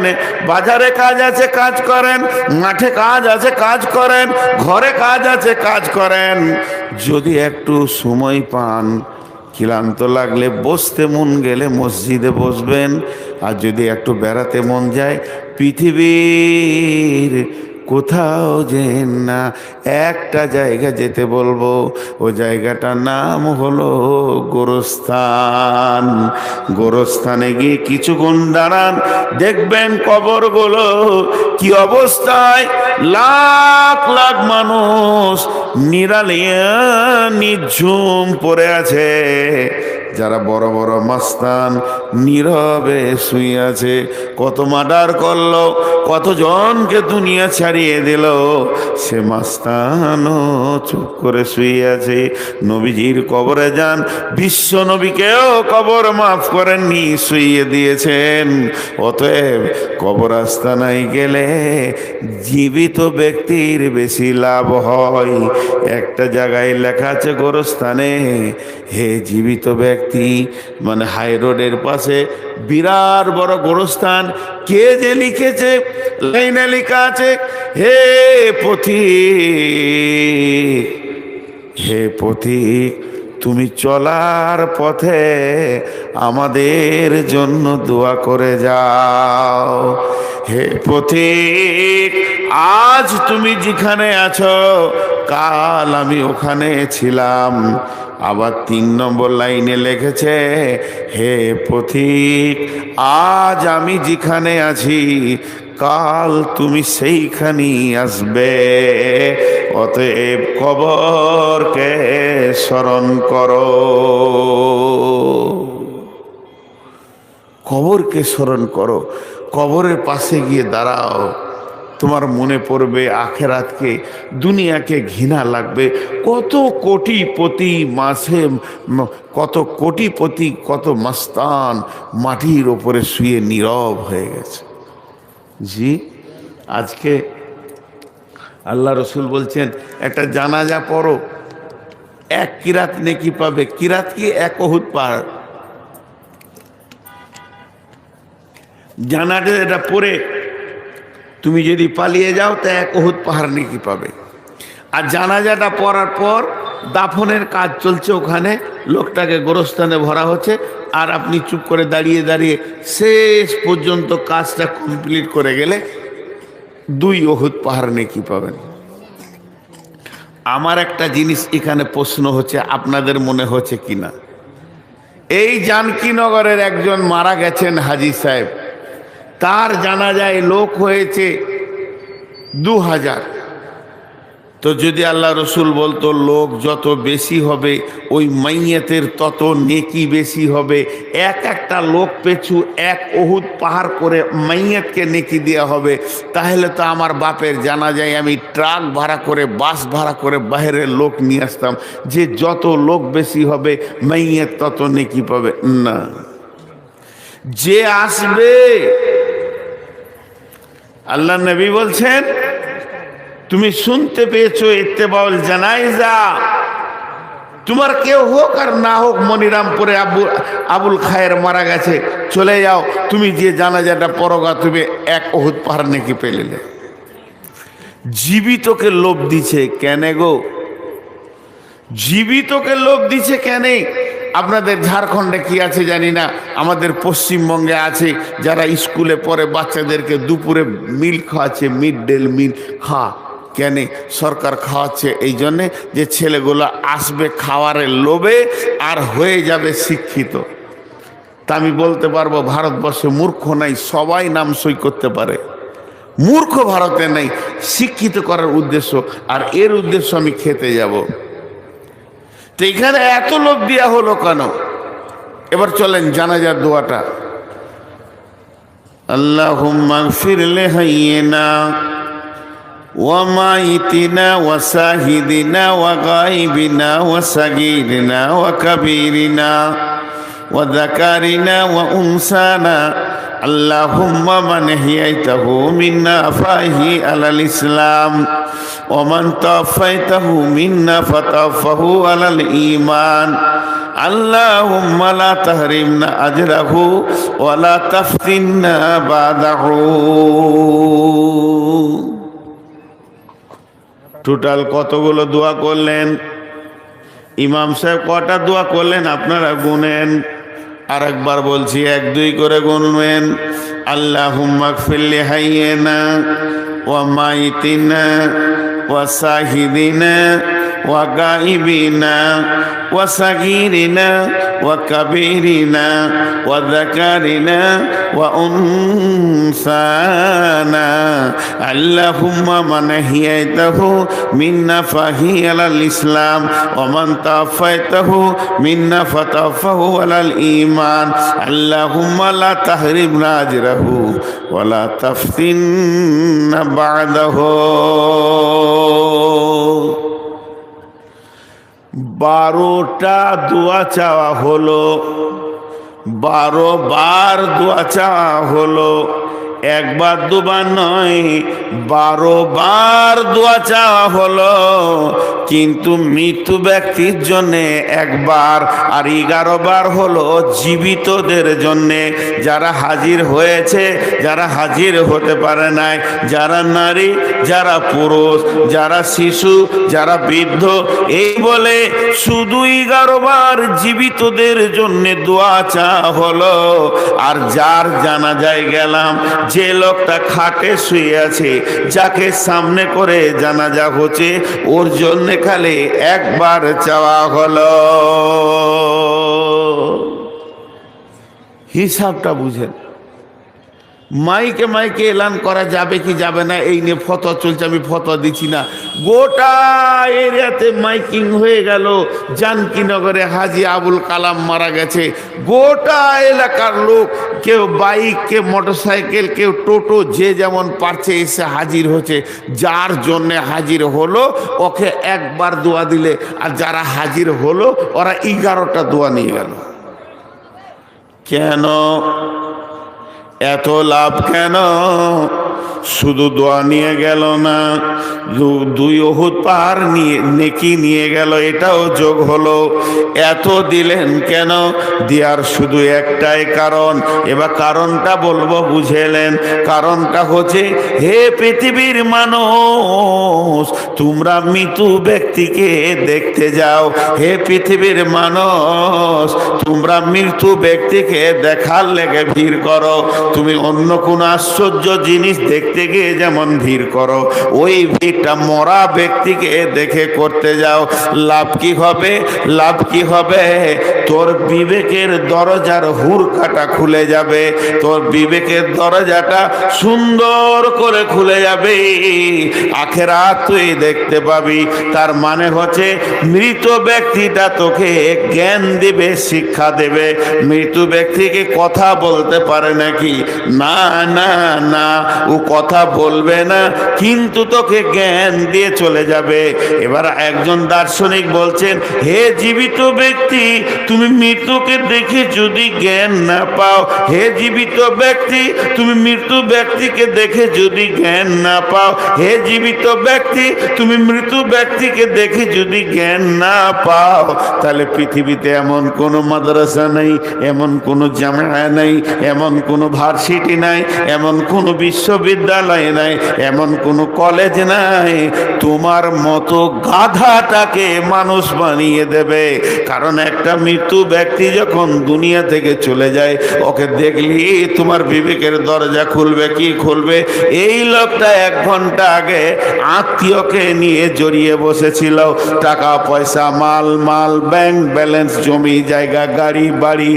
বাজারে কাজ আছে কাজ করেন, মাঠে কাজ আছে কাজ করেন, ঘরে কাজ আছে কাজ করেন, যদি একটু সময় পান, ক্লান্ত লাগলে, বসতে মন গেলে মসজিদে বসবেন, আর যদি একটু বেড়াতে মন যায়, পৃথিবীর কোথাও যেন না, একটা জায়গা যেতে বলবো, ও জায়গাটার নাম হলো গোরস্থান। গোরস্থানে গিয়ে কিছুক্ষণ দাঁড়ান, দেখবেন কবরগুলো কি অবস্থায়, লাখ লাখ মানুষ নিরালিয়া নিঝুম পড়ে আছে। যারা বড় বড় মাস্তান নীরবে শুয়ে আছে, কত মার্ডার করলো, কতজনকে দুনিয়া ছাড়িয়ে দিল, সে মাস্তানও চুপ করে শুয়ে আছে। নবীজির কবরে যান, বিশ্ব নবীকেও কবর মাফ করেননি, শুইয়ে দিয়েছেন। অতএব কবরস্থানায় গেলে জীবিত ব্যক্তির বেশি লাভ হয়। একটা জায়গায় লেখা আছে গোরস্থানে, হে জীবিত ব্যক্তি, মানে হাই রোডের পাশে বিরাট বড় গোরস্থান, কে যে লিখেছে, লাইনে লেখা আছে, হে পথিক, হে পথিক, তুমি চলার পথে আমাদের জন্য দোয়া করে যাও। হে পথিক, আজ তুমি যেখানে আছো, কাল আমি ওখানে ছিলাম। আবার 3 নম্বর লাইনে লিখেছে, হে পথিক, আজ আমি যেখানে আছি, কাল তুমি সেইখানেই আসবে। অতএব কবরকে স্মরণ করো, কবরকে স্মরণ করো, কবরের পাশে গিয়ে দাঁড়াও, তোমার মনে পড়বে আখেরাতকে, দুনিয়াকে ঘৃণা লাগবে। কত কোটিপতি মাসে, কত কোটিপতি, কত মাস্তান মাটির ওপরে শুয়ে নীরব হয়ে গেছে। জি, আজকে আল্লাহ রসুল বলছেন, একটা জানাজা পড়ো, 1 কিরাত নেকি পাবে। কিরাত কি? 1 উহুদ পাহাড়। জানাজা এটা পড়ে তুমি যদি পালিয়ে যাও, তা 1 উহুদ পাহাড় নেকি পাবে। আর জানাজাটা পড়ার পর দাফনের কাজ চলছে, ওখানে লোকটাকে গোরস্থানে ভরা হচ্ছে, আর আপনি চুপ করে দাঁড়িয়ে দাঁড়িয়ে শেষ পর্যন্ত কাজটা কমপ্লিট করে গেলে 2 উহুদ পাহাড় নেকি পাবেন। আমার একটা জিনিস এখানে প্রশ্ন হচ্ছে, আপনাদের মনে হচ্ছে কিনা, এই জানকীনগরের একজন মারা গেছেন হাজী সাহেব, তার জানাজায় লোক হয়েছে 2000। তো যদি আল্লাহ রসুল বলতো লোক যত বেশি হবে ওই মাইয়াতের তত নেকি বেশি হবে, একটা লোক পেছু 1 উহুদ পাহাড় করে মাইয়াতকে নেকি দেওয়া হবে, তাহলে তো আমার বাপের জানাজায় আমি ট্রাক ভাড়া করে, বাস ভাড়া করে বাইরের লোক নিয়ে আসতাম, যে যত লোক বেশি হবে মাইয়াত তত নেকি পাবে না। যে আসবে, আল্লাহ নবী বলছেন, তুমি শুনতে পেয়েছো ইত্তেবাউল জানাইজা, তোমার কেউ হোক আর না হোক, মনিরামপুরে আবুল খায়ের মারা গেছে, চলে যাও, তুমি যে জানাজাটা পরগা, তুমি 1 উহুদ পাহাড় নাকি পেলে। জীবিতকে লোভ দিছে কেন গো? জীবিতকে লোভ দিছে কেন? আপনাদের ঝাড়খণ্ডে কি আছে জানি না, আমাদের পশ্চিমবঙ্গে আছে, যারা স্কুলে পড়ে বাচ্চাদেরকে দুপুরে মিল খাওয়াচ্ছে, মিড ডে মিল কেন সরকার খাওয়াচ্ছে? এই জন্যে যে ছেলেগুলো আসবে খাওয়ারের লোভে আর হয়ে যাবে শিক্ষিত। তা আমি বলতে পারবো ভারতবর্ষে মূর্খ নাই, সবাই নাম সই করতে পারে। মূর্খ ভারতে নেই, শিক্ষিত করার উদ্দেশ্য, আর এর উদ্দেশ্য আমি খেতে যাব। তো এখানে এত লোভ দেওয়া হলো কেন? এবার চলেন জানাজার দোয়াটা। আল্লাহুম্মা গফির লিহাইয়িনা ওয়া মাইতিনা ওয়া শাহিদিনা ওয়া গায়বিনা ওয়া সাগীরিনা ওয়া কাবীরিনা ওয়া যাকারিনা ওয়া উনসানা আল্লাহুম্মা মান হিয়াইতাহু মিন্না ফাহি আলাল ইসলাম ওয়া মান তাওফাইতাহু মিন্না ফাতাওফাহু আলাল ঈমান আল্লাহুম্মা লা তাহরিমনা আজরাহু ওয়া লা তাফতিননা বাদাহু। টোটাল কতগুলো দোয়া করলেন? ইমাম সাহেব কটা দোয়া করলেন আপনারা গুনেন। আর একবার বলছি, 1-2 করে গুনবেন। আল্লাহুম্মা গফির লিহাইয়িনা ওয়া মাইতিনা ওয়া শাহিদিনা ওয়া গায়বিনা ওয়া সাগীরিনা ওয়া কাবীরিনা ওয়া যাকারিনা ওয়া উনসানা আল্লাহুম্মা মান হিয়াইতাহু মিন্না ফাহি আলাল ইসলাম ওয়া মান তাওফাইতাহু মিন্না ফাতাওফাহু আলাল ঈমান আল্লাহুম্মা লা তাহরিমনা আজরাহু ওয়া লা তাফতিননা বা'দাহু। 12টা দোয়া চাওয়া হলো, 12 বার দোয়া চাওয়া হলো, 1 বার 2 বার নয়, 12 বার দোয়া চাওয়া হলো। কিন্তু মৃত্যু ব্যক্তির জন্যে 1 বার, আর 11 বার হলো জীবিতদের জন্যে, যারা হাজির হয়েছে, যারা হাজির হতে পারে নাই, যারা নারী, যারা পুরুষ, যারা শিশু, যারা বৃদ্ধ, এই বলে শুধু 11 বার জীবিতদের জন্যে দোয়া চাওয়া হলো। আর যার জানাজায় গেলাম, যে লোকটা খাটে শুয়ে আছে, যাকে সামনে করে জানাজা হচ্ছে, ওর জন্য খালি 1 বার চাওয়া হলো। হিসাবটা বুঝেন। মাইকে মাইকে এলান করা যাবে কি যাবে না এই নিয়ে ফতোয়া চলছে, আমি ফতোয়া দিচ্ছি না। গোটা এরিয়াতে মাইকিং হয়ে গেল, জানকীনগরে হাজী আবুল কালাম মারা গেছে। গোটা এলাকার লোক, কেউ বাইক, কেউ মোটরসাইকেল, কেউ টোটো, যে যেমন পারছে এসে হাজির হচ্ছে। যার জন্যে হাজির হলো ওকে 1 বার দোয়া দিলে, আর যারা হাজির হলো ওরা 11টা দোয়া নিয়ে গেল। কেন এত লাভ? কেন শুধু দোয়া নিয়ে গেল না, 2 উহুদ পাহাড় নিয়ে নেকি নিয়ে গেল, এটাও যোগ হলো। এত দিলেন কেন? দেওয়ার শুধু একটাই কারণ। এবার কারণটা বলবো, বুঝেলেন? কারণটা হচ্ছে, হে পৃথিবীর মানুষ, তোমরা মৃত ব্যক্তিকে দেখতে যাও। হে পৃথিবীর মানুষ, তোমরা মৃত্যু ব্যক্তিকে দেখার লেগে ভিড় করো। তুমি অন্য কোন আশ্চর্য জিনিস দেখতে গিয়ে যেমন ভিড় করো, ওই ভিড়টা মরা ব্যক্তিকে দেখে করতে যাও। লাভ কি হবে? লাভ কি হবে? তোর বিবেকের দরজার হুড়কাটা খুলে যাবে, তোর বিবেকের দরজাটা সুন্দর করে খুলে যাবে, আখেরাত তুই দেখতে পাবি। তার মানে হচ্ছে, মৃত ব্যক্তিটা তোকে জ্ঞান দিবে, শিক্ষা দেবে। মৃত ব্যক্তিকে কথা বলতে পারে নাকি? না না না, ও কথা বলবে না, কিন্তু তোকে জ্ঞান দিয়ে চলে যাবে। এবার একজন দার্শনিক বলছেন, হে জীবিত ব্যক্তি, তুই তুমি মৃত্যুকে দেখে যদি জ্ঞান না পাও, হে জীবিত ব্যক্তি তুমি মৃত্যু ব্যক্তিকে দেখে যদি জ্ঞান না পাও, হে জীবিত ব্যক্তি তুমি মৃত্যু ব্যক্তিকে দেখে যদি জ্ঞান না পাও, তাহলে পৃথিবীতে এমন কোনো মাদ্রাসা নেই, এমন কোনো জামিয়া নেই, এমন কোনো ভার্সিটি নাই, এমন কোনো বিশ্ববিদ্যালয় নাই, এমন কোনো কলেজ নাই তোমার মতো গাধাটাকে মানুষ বানিয়ে দেবে। কারণ একটা মৃত্যু ব্যক্তি যখন দুনিয়া থেকে চলে যায়, ওকে দেখলি তোমার বিবেকের দরজা খুলবে কি খুলবে? এই লোকটা 1 ঘন্টা আগে আত্মীয়কে নিয়ে জড়িয়ে বসেছিল, টাকা পয়সা মাল ব্যাংক ব্যালেন্স, জমি জায়গা, গাড়ি বাড়ি,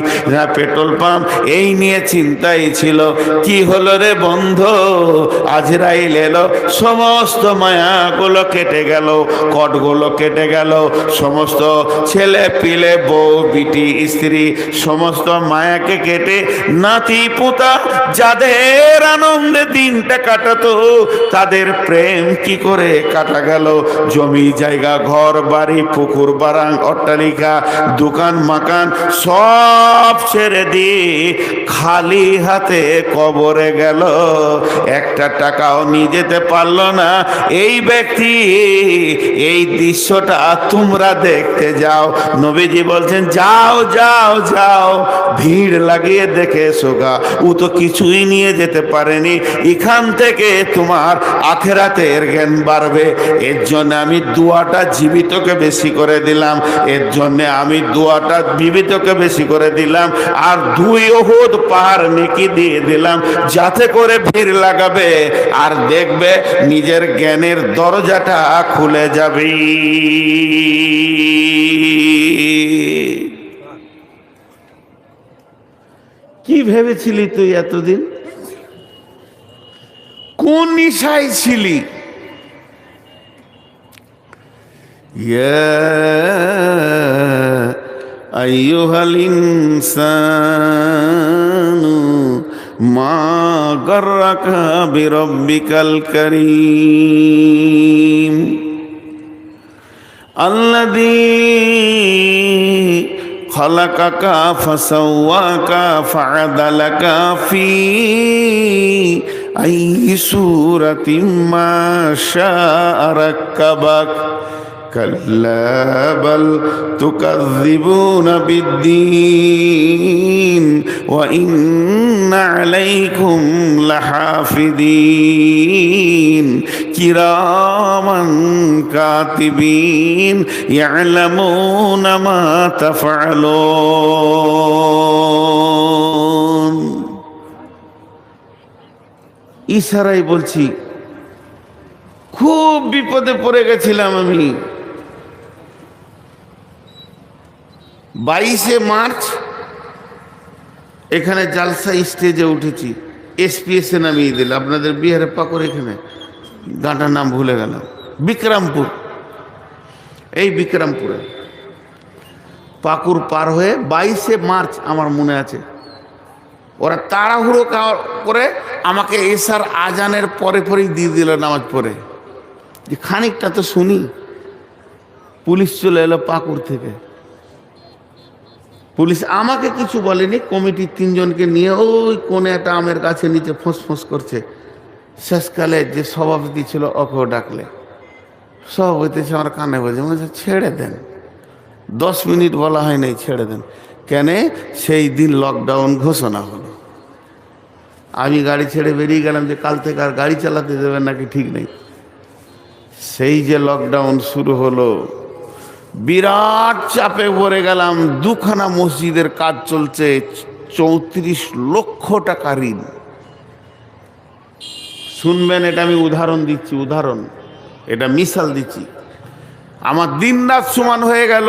পেট্রোল পাম্প, এই নিয়ে চিন্তাই ছিল। কি হলো রে বন্ধু? আজরাইল এলো, সমস্ত মায়াগুলো কেটে গেল, কটগুলো কেটে গেল, সমস্ত ছেলে পিলে বউ বিটি স্ত্রী সমস্ত মায়াকে কেটে নাতি পোতা যাদের আনন্দে দিনটা কাটাতো তাদের প্রেম কি করে কাটা গেল? জমি জায়গা ঘর বাড়ি পুকুর বারাং অট্টালিকা দোকান মাকান সব ছেড়ে দিয়ে খালি হাতে কবরে গেল, একটা টাকাও নিয়ে যেতে পারলো না। এই ব্যক্তি, এই দৃশ্যটা তোমরা দেখতে যাও। নবীজি বলছেন যাও যাও যাও, ভিড় লাগিয়ে দেখে এসো গা, ও তো কিছুই নিয়ে যেতে পারেনি। এখান থেকে তোমার আখেরাতের জ্ঞান বাড়বে। এর জন্য আমি দোয়াটা জীবিতকে বেশি করে দিলাম, এর জন্য আমি দোয়াটা জীবিতকে বেশি করে দিলাম, আর 2 উহুদ পাহাড় নেকি দিয়ে দিলাম, যাতে করে ভিড় লাগাবে আর দেখবে নিজের জ্ঞানের দরজাটা খুলে যাবে। কি ভেবেছিলি তুই এতদিন? কোন নিশায় ছিলি? ইয়া আইয়ুহাল ইনসানু মা গাররাকা বিরব্বিকাল কারীম আল্লাযী খালাকাকা ফাসাওয়াকা ফাআদালাকা ফি আইয়ি সূরাতিন মা শাআ রাক্কাবাক কাল্লা বাল তুকাযযিবুনা বিদ্দীন ওয়া ইন্না আলাইকুম লাহাফিযীন কিরামান কাতিবিন ইয়ালামুনা মা তাফআলুন। ইশারায় বলছি, খুব বিপদে পড়ে গেছিলাম আমি। 22শে মার্চ এখানে জালসা স্টেজে উঠেছি, এসপিএসে নামিয়ে দিল আপনাদের বিহারের পাকুর, এখানে গাঁটার নাম ভুলে গেলাম, বিক্রমপুর। এই বিক্রমপুরে পাকুর পার হয়ে 22শে মার্চ আমার মনে আছে, ওরা তাড়াহুড়ো করে আমাকে এশার আজানের পরে পরেই দিয়ে দিল নামাজ পড়ে, যে খানিকটা তো শুনি। পুলিশ চলে এলো পাকুর থেকে। পুলিশ আমাকে কিছু বলেনি, কমিটির 3 জনকে নিয়ে ওই কোনে একটা আমের গাছে নিচে ফোঁস করছে। শেষকালে যে সভাপতি ছিল ওকেও ডাকলে, সভাপতি আমার কানে বলছে ছেড়ে দেন। 10 মিনিট বলা হয় নাই, ছেড়ে দেন। কেন? সেই দিন লকডাউন ঘোষণা হলো। আমি গাড়ি ছেড়ে বেরিয়ে গেলাম যে কাল থেকে আর গাড়ি চালাতে দেবেন নাকি ঠিক নেই। সেই যে লকডাউন শুরু হলো, বিরাট চাপে পড়ে গেলাম। 2খানা মসজিদের কাজ চলছে, 34 লক্ষ টাকা ঋণ। শুনবেন, এটা আমি উদাহরণ দিচ্ছি, উদাহরণ, এটা মিসাল দিচ্ছি। আমার দিন রাত সমান হয়ে গেল।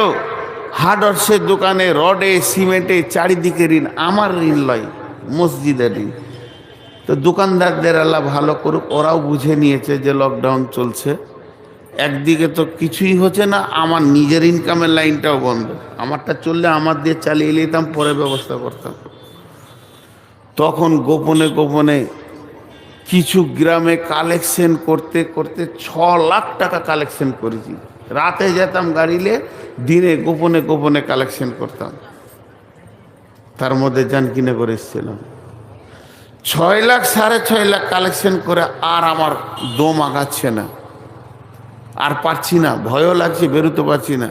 হার্ডওয়ার্সের দোকানে রডে সিমেন্টে চারিদিকে ঋণ, আমার ঋণ লয়, মসজিদের ঋণ। তো দোকানদারদের আল্লাহ ভালো করুক, ওরাও বুঝে নিয়েছে যে লকডাউন চলছে, একদিকে তো কিছুই হচ্ছে না, আমার নিজের ইনকামের লাইনটাও বন্ধ। আমারটা চললে আমার দিয়ে চালিয়ে নিতাম, পরে ব্যবস্থা করতাম। তখন গোপনে গোপনে কিছু গ্রামে কালেকশন করতে করতে 6 লাখ টাকা কালেকশন করেছি। রাতে যেতাম গাড়িলে, দিনে গোপনে গোপনে কালেকশন করতাম। তার মধ্যে যান কিনে করে এসেছিলাম। 6 লাখ 6.5 লাখ কালেকশন করে আর আমার দম আগাচ্ছে না, আর পারছি না, ভয়ও লাগছে, বেরোতে পারছি না।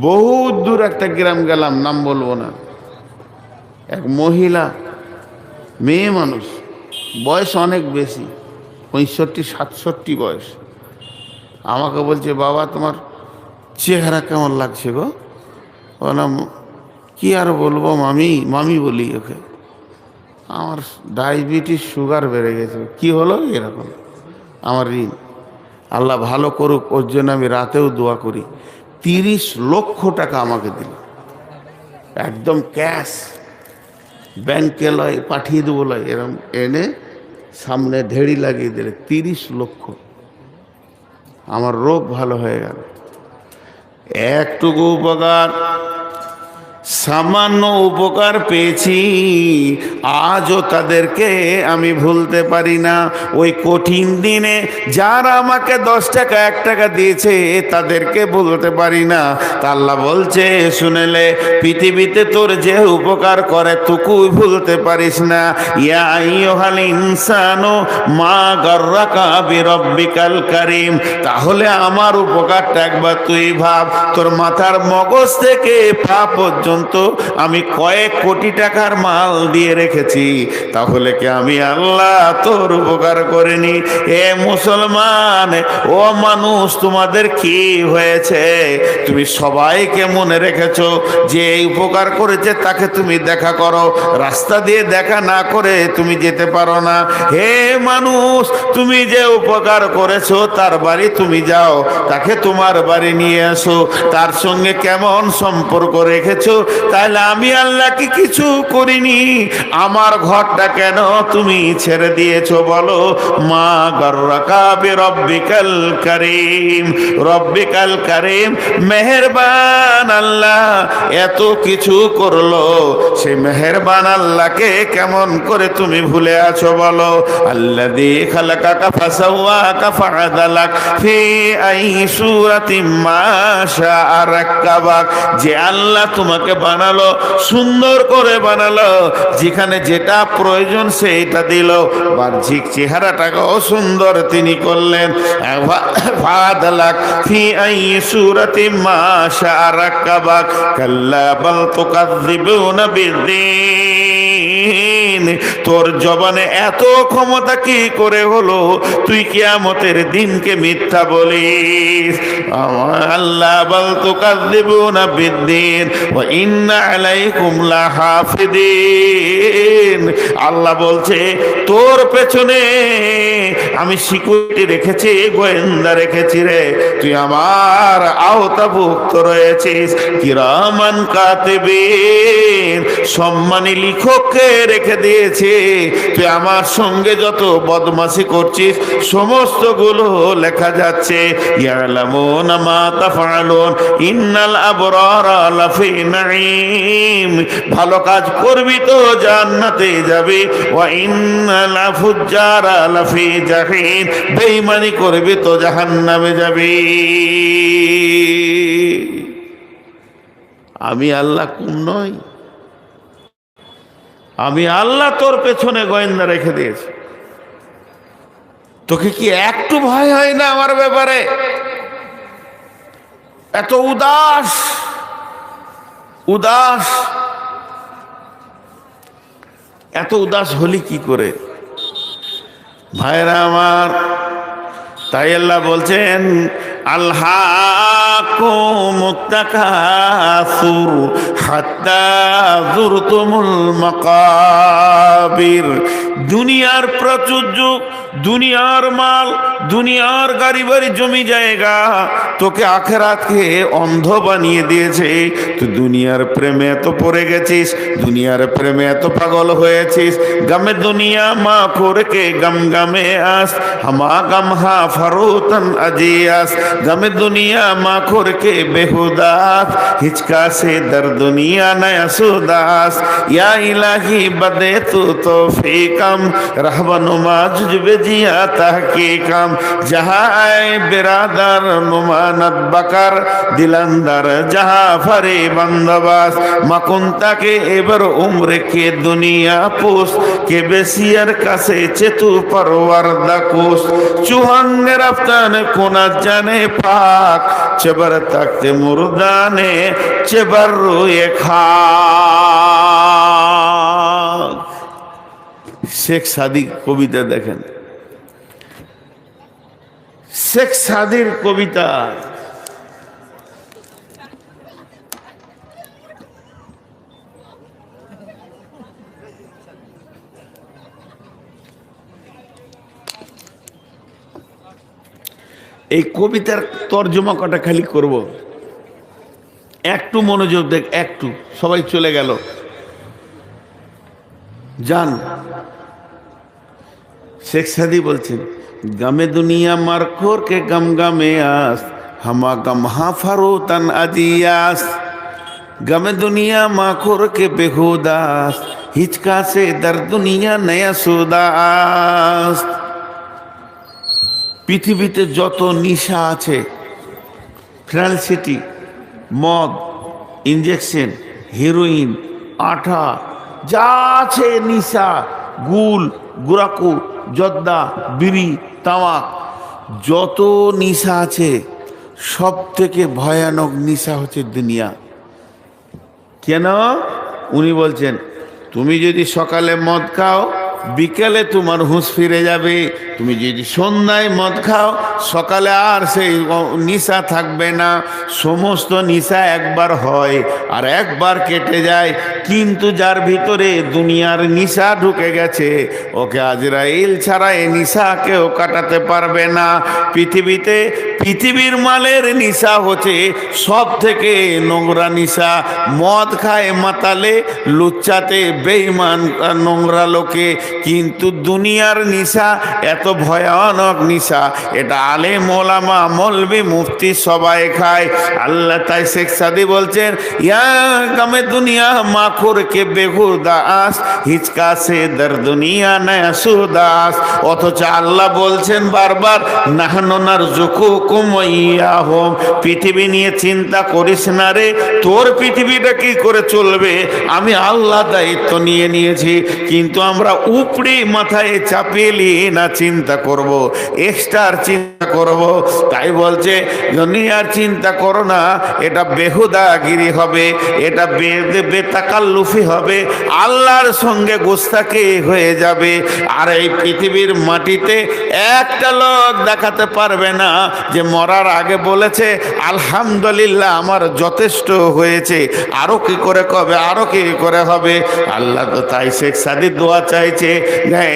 বহুত দূর একটা গ্রাম গেলাম, নাম বলবো না। এক মহিলা, মেয়ে মানুষ, বয়স অনেক বেশি, 65-67 বয়স। আমাকে বলছে, বাবা তোমার চেহারা কেমন লাগছে গো? বললাম কি আর বলবো মামি, মামি বলি ওকে। আমার ডায়াবেটিস, সুগার বেড়ে গেছে। কি হলো? এরকম আমার ঋণ। আল্লাহ ভালো করুক, ওর জন্য আমি রাতেও দোয়া করি। 30 লক্ষ টাকা আমাকে দিল, একদম ক্যাশ, ব্যাংকে লয়, পাঠিয়ে দেবো লয়, এরকম এনে সামনে ঢেড়ি লাগিয়ে দিলে 30 লক্ষ। আমার রোগ ভালো হয়ে গেল। একটুকু উপকার, সামান্য উপকার পেয়েছি, আজও তাদেরকে আমি ভুলতে পারি না। ওই কঠিন দিনে যারা আমাকে 10 টাকা 1 টাকা দিয়েছে তাদেরকে ভুলতে পারি না। তা আল্লাহ বলছে, শুনেলে পৃথিবীতে তোর যে উপকার করে তুকুই ভুলতে পারিস না। ইয়া আইয়ুহাল ইনসানু মা গাররাকা বিরাব্বিকাল কারীম। তাহলে আমার উপকারটা একবার তুই ভাব। তোর মাথার মগজ থেকে পা পর্যন্ত আমি কয়েক কোটি টাকার মাল দিয়ে রেখেছি, তাহলে কি আমি আল্লাহ তোর উপকার করিনি? এ মুসলমান, ও মানুষ, তোমাদের কি হয়েছে? তুমি সবাইকে মনে রেখেছো যে এই উপকার করেছে তাকে তুমি দেখা করো, রাস্তা দিয়ে দেখা না করে তুমি যেতে পারো না। হে মানুষ, তুমি যে উপকার করেছো তার বাড়ি তুমি যাও, তাকে তোমার বাড়ি নিয়ে আসো, তার সঙ্গে কেমন সম্পর্ক রেখেছো? তাহলে আমি আল্লাহ কি কিছু করিনি? আমার ঘরটা কেন তুমি ছেড়ে দিয়েছো বলো? মা গাররাকা বিরাব্বিকাল কারীম। রব্বিকাল কারীম, মেহেরবান আল্লাহ এত কিছু করলো, সেই মেহেরবান আল্লাহকে কেমন করে তুমি ভুলে আছো বলো? আল্লাযী খালাকাকা ফাসাওয়াকা ফাআদালাক ফি আই সূরাতিন মা শাআ রাক্কাবাক। যে আল্লাহ তোমাকে বানালো, সুন্দর করে বানালো, যেখানে যেটা প্রয়োজন সেইটা দিল, বাহ্যিক চেহারাটাকেও সুন্দর তিনি করলেন। ফাআদালাক ফি আই সূরাতিন মা শাআ রাক্কাবাক। কাল্লা বাল তুকাযযিবুনা বিদ্দীন। তোর জবানে এত ক্ষমতা কি করে হলো তুই কিয়ামতের দিনকে মিথ্যা বলিস? আল্লাহ বাল তুকাযযিবুনা বিদ্দীন ওয়া ইন্না আলাইকুম লাহাফিদিন। আল্লাহ বলছে, তোর পেছনে আমি সিকিউরিটি রেখেছি, গোয়েন্দা রেখেছি রে, তুই আমার আওতাভুক্ত রয়েছিস। কিরামান কাতিবিন, সম্মানী লিখককে রেখে দিয়েছে। তুই আমার সঙ্গে যত বদমাশি করছিস সমস্তগুলো লেখা যাচ্ছে। ইয়ালামুনা মা তাফআলুন ইন্নাল আবরারা লাফি নাঈম। ভালো কাজ করবি তো জান্নাতে যাবি, ওয়া ইন্নাল ফুজ্জারা লাফি জাহিম। বেঈমানি করবি তো জাহান্নামে যাবি। আমি আল্লাহ কম নই? আমি আল্লাহ তোর পেছনে গোয়েন্দা রেখে দিয়েছি। তোকে কি একটু ভয় হয় না আমার ব্যাপারে? এত উদাস উদাস, এত উদাস হলি কি করে ভাইরা আমার? তাই আল্লাহ বলছেন, আলহাকুমুত তাকাসুর হাত্তা যুরতুমুল মাকাবির। দুনিয়ার প্রাচুর্য, দুনিয়ার মাল, দুনিয়ার গাড়ি বাড়ি জমি জায়গা তোকে আখেরাতকে অন্ধ বানিয়ে দিয়েছে। তুই দুনিয়ার প্রেমে এত পড়ে গেছিস, দুনিয়ার প্রেমে এত পাগল হয়েছিস। গামে দুনিয়া মা করে কে গম গামে আস, হামা গাম হা ফারুতন আজিয়াস। गम दुनिया माखोर के बेहुदास हिचका से दर दुनिया नया सुदास या इलाही बदे तू तौफीकम रहबनुमा जुजबे जिया तहकीकम जहाँ आए बिरादर नुमानत बकर दिलंदर जहाँ फरे बंदोबस्त मकुंता के एबर उम्र के दुनिया पुस के बेसियर कसे चेतु परवर दकुस चुहंग रफ्तान कुना जाने पाक चबर तख्ते मुर्दाने चबर रुए खाक शेख सादी कविता देखें शेख सादिर कविता এই কবিতার তর্জমা কটা খালি করব একটু মনোযোগ দেখ একটু সবাই চলে গেল জান शेख सादी बोलছেন गमे दुनिया मरखोर के गम गमे आस हमा गम हाफरो तन अदियास गमे दुनिया माखोर के बेहुदास हिचका से दर दुनिया नया सुदास পৃথিবীতে যত নিশা আছে ফ্রালসিটি মদ ইনজেকশন হেরোইন আঠা যা আছে নিশা গুল গুরাকু জর্দা বিড়ি তামাক যত নিশা আছে সব থেকে ভয়ানক নিশা হচ্ছে দুনিয়া কেন উনি বলছেন তুমি যদি সকালে মদ খাও বিকেলে তোমার হুঁশ ফিরে যাবে তুমি যদি সন্ধ্যায় মদ খাও সকালে আর সেই নিশা থাকবে না সমস্ত নিশা একবার হয় আর একবার কেটে যায় কিন্তু যার ভিতরে দুনিয়ার নিশা ঢুকে গেছে ওকে আজরাইল ছাড়া এই নিশা কেউ কাটাতে পারবে না পৃথিবীর মালের নিশা হচ্ছে সব থেকে নোংরা নিশা মদ খায় মাতালে লুচ্চাতে বেঈমান নোংরা লোকে কিন্তু দুনিয়ার নিশা এত ভয়ানক নিশা এটা আলেম ওলামা মৌলবি মুফতি সবাই খায় আল্লাহ তাই শেখ সাদি বলছেন ইয়া গমে দুনিয়া মাখুর কে বেহুদাস হিচকা সে দর দুনিয়া নয়া সুদাস অথচ আল্লাহ বলছেন বারবার নাহনু নারযুকুকুম ওয়া ইয়াহুম পৃথিবী নিয়ে চিন্তা করিস না রে তোর পৃথিবীটা কি করে চলবে আমি আল্লাহ দায়িত্ব নিয়ে নিয়েছি কিন্তু আমরা উপরি মাথায় চাপিয়ে নিয়ে না চিন্তা করব এক্সট্রার চিন্তা করব তাই বলছে দুনিয়ার চিন্তা করো না এটা বেহুদাগিরি হবে এটা বেতাকাল্লুফি হবে আল্লাহর সঙ্গে গোস্তাকি হয়ে যাবে আর এই পৃথিবীর মাটিতে একটা লোক দেখাতে পারবে না যে মরার আগে বলেছে আলহামদুলিল্লাহ আমার যথেষ্ট হয়েছে আরো কি করে কবে আরো কি করে হবে আল্লাহ তো তাই শেখ সাদি দোয়া চাইছে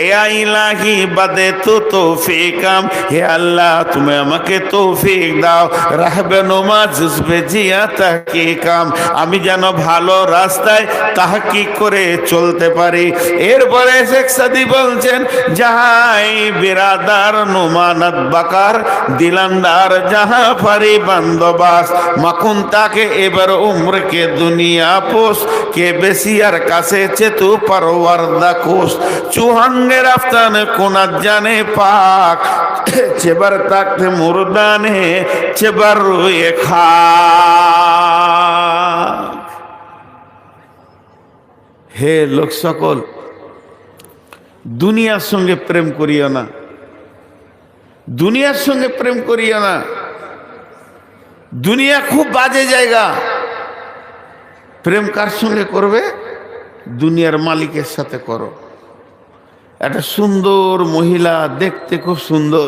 ইয়া ইলাহি বাদে তো তৌফিকাম হে আল্লাহ তুমি আমাকে তৌফিক দাও রাহবে নুমা জুজবে জিয়া তাহকিকাম আমি যেন ভালো রাস্তায় তাহকিক করে চলতে পারি এরপরে শেখ সাদি বলছেন যাহাই বিরাদার নুমানত বাকার দিলান্দার যাহা ফারি বন্দোবাস মাকুন তাকে এবার উম্র কে দুনিয়া পোস কে বেসিয়ার কাছে চেতু পরওয়ার দাকুস চুহাঙ্গে রাফতান কোনাত জানে পাক চেবার তাকতে মুরদানে চেবার রুয়ে খা হে লোক সকল দুনিয়ার সঙ্গে প্রেম করিও না দুনিয়ার সঙ্গে প্রেম করিও না দুনিয়া খুব বাজে জায়গা প্রেম কার সঙ্গে করবে দুনিয়ার মালিকের সাথে করো একটা সুন্দর মহিলা দেখতে খুব সুন্দর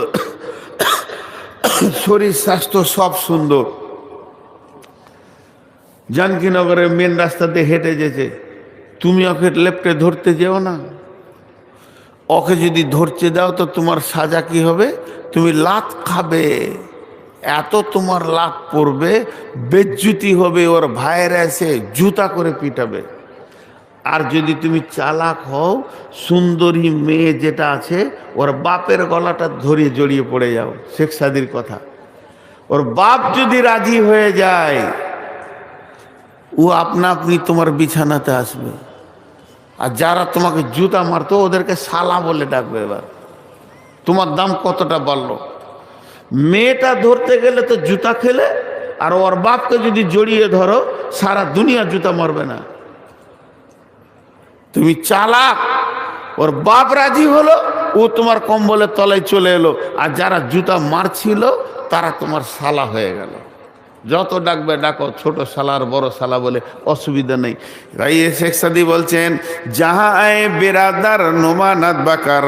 শরীর স্বাস্থ্য সব সুন্দর জানকীনগরের মেন রাস্তাতে হেঁটে যেতে তুমি ওকে লেপটে ধরতে যেও না ওকে যদি ধরতে দাও তো তোমার সাজা কি হবে তুমি লাত খাবে এত তোমার লাত পড়বে বেজ্জুতি হবে ওর ভাইয়ের এসে জুতা করে পিটাবে আর যদি তুমি চালাক হও সুন্দরী মেয়ে যেটা আছে ওর বাপের গলাটা ধরিয়ে জড়িয়ে পড়ে যাও শেখ সাদির কথা ওর বাপ যদি রাজি হয়ে যায়, ও আপনা আপনি তোমার বিছানাতে আসবে। আর যারা তোমাকে জুতা মারতো ওদেরকে শালা বলে ডাকবে। এবার তোমার দাম কতটা বাড়লো। মেয়েটা ধরতে গেলে তো জুতা খেলে, আর ওর বাপকে যদি জড়িয়ে ধরো সারা দুনিয়া জুতা মারবে না। তুমি চালাক, ওর বাপ রাজি হলো, ও তোমার কম্বলের তলায় চলে এলো, আর যারা জুতা মারছিল তারা তোমার শালা হয়ে গেল। যত ডাকবে ডাকো, ছোট শালার বড় শালা বলে, অসুবিধা নেই। শেখ সাদি বলছেন, যাহা আয়ে বেরাদার নোমানাত বাকার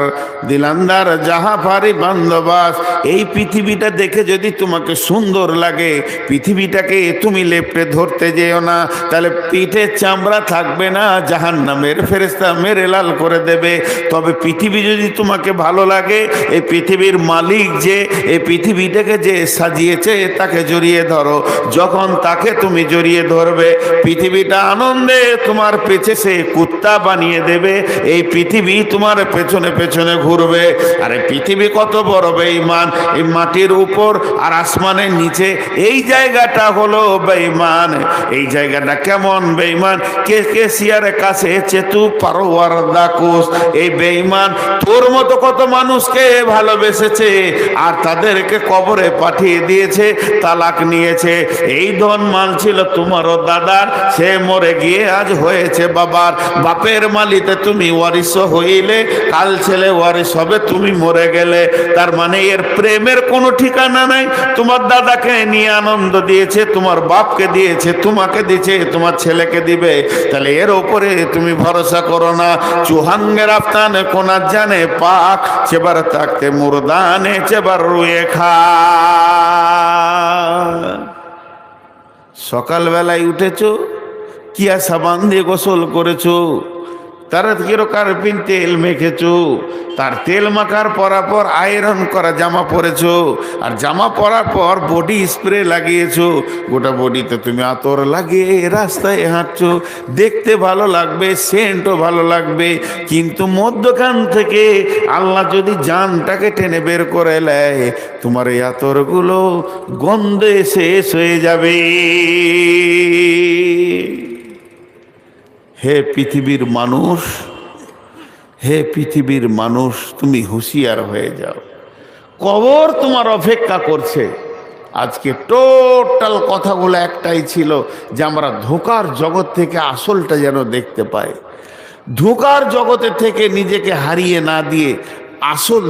দিলান্দার যাহা পারি বান্দবাস। এই পৃথিবীটা দেখে যদি তোমাকে সুন্দর লাগে, পৃথিবীটাকে তুমি লেপটে ধরতে যেও না, তাহলে পিঠে চামড়া থাকবে না, জাহান্নামের ফেরেশতা মেরে লাল করে দেবে। তবে পৃথিবী যদি তোমাকে ভালো লাগে, এই পৃথিবীর মালিক যে এই পৃথিবীটাকে যে সাজিয়েছে তাকে জড়িয়ে ধরো। যখন তাকে তুমি জড়িয়ে ধরবে, পৃথিবীটা আনন্দে তোমার পেছে সে কুত্তা বানিয়ে দেবে। এই পৃথিবী তোমার পেছনে পেছনে ঘুরবে। আরে পৃথিবী কত বড় বেঈমান, এই মাটির উপর আর আসমানের নিচে এই জায়গাটা হলো বেঈমান। এই জায়গাটা কেমন বেঈমান, কে কে সিয়ারের কাছে চেতু পারোয়ার দাকুস। এই বেঈমান তোর মতো কত মানুষকে ভালোবেসেছে আর তাদেরকে কবরে পাঠিয়ে দিয়েছে, তালাক নিয়েছে। এই ধন মাল ছিল তোমারও দাদার, সে মরে গিয়ে আজ হয়েছে বাবার। বাপের মালিতে তুমি ওয়ারিস হইলে, কাল ছেলে ওয়ারিস হবে তুমি মরে গেলে। তার মানে এর প্রেমের কোনো ঠিকানা নাই। তোমার দাদাকে নিয়ে আনন্দ দিয়েছে, তোমার বাপকে দিয়েছে, তোমাকে দিয়েছে, তোমার ছেলেকে দিবে। তাহলে এর ওপরে তুমি ভরসা করো না। চুহাঙ্গের আফতানে কোনার জানে পাক, চেবার থাকতে মুরদানে চেবার রুয়ে খা। সকালবেলায় উঠেছো, কিয়া সাবান দিয়ে গোসল করেছো, তার কার্পিন তেল মেখেছো, তার তেল মাখার পর আয়রন করা জামা পরেছো, আর জামা পরার পর বডি স্প্রে লাগিয়েছো। গোটা বডিতে তুমি আতর লাগিয়ে রাস্তায় হাঁটছো, দেখতে ভালো লাগবে, সেন্টও ভালো লাগবে। কিন্তু মধ্যখান থেকে আল্লাহ যদি জানটাকে টেনে বের করে নেয়, তোমার এই আতরগুলো গন্ধে শেষ হয়ে যাবে। হে পৃথিবীর মানুষ, হে পৃথিবীর মানুষ, তুমি হুঁশিয়ার হয়ে যাও, কবর তোমার অপেক্ষা করছে। আজকে টোটাল কথাগুলো একটাই ছিল যে আমরা ধোঁকার জগৎ থেকে আসলটা যেন দেখতে পাই, ধোঁকার জগতে থেকে নিজেকে হারিয়ে না দিয়ে আসল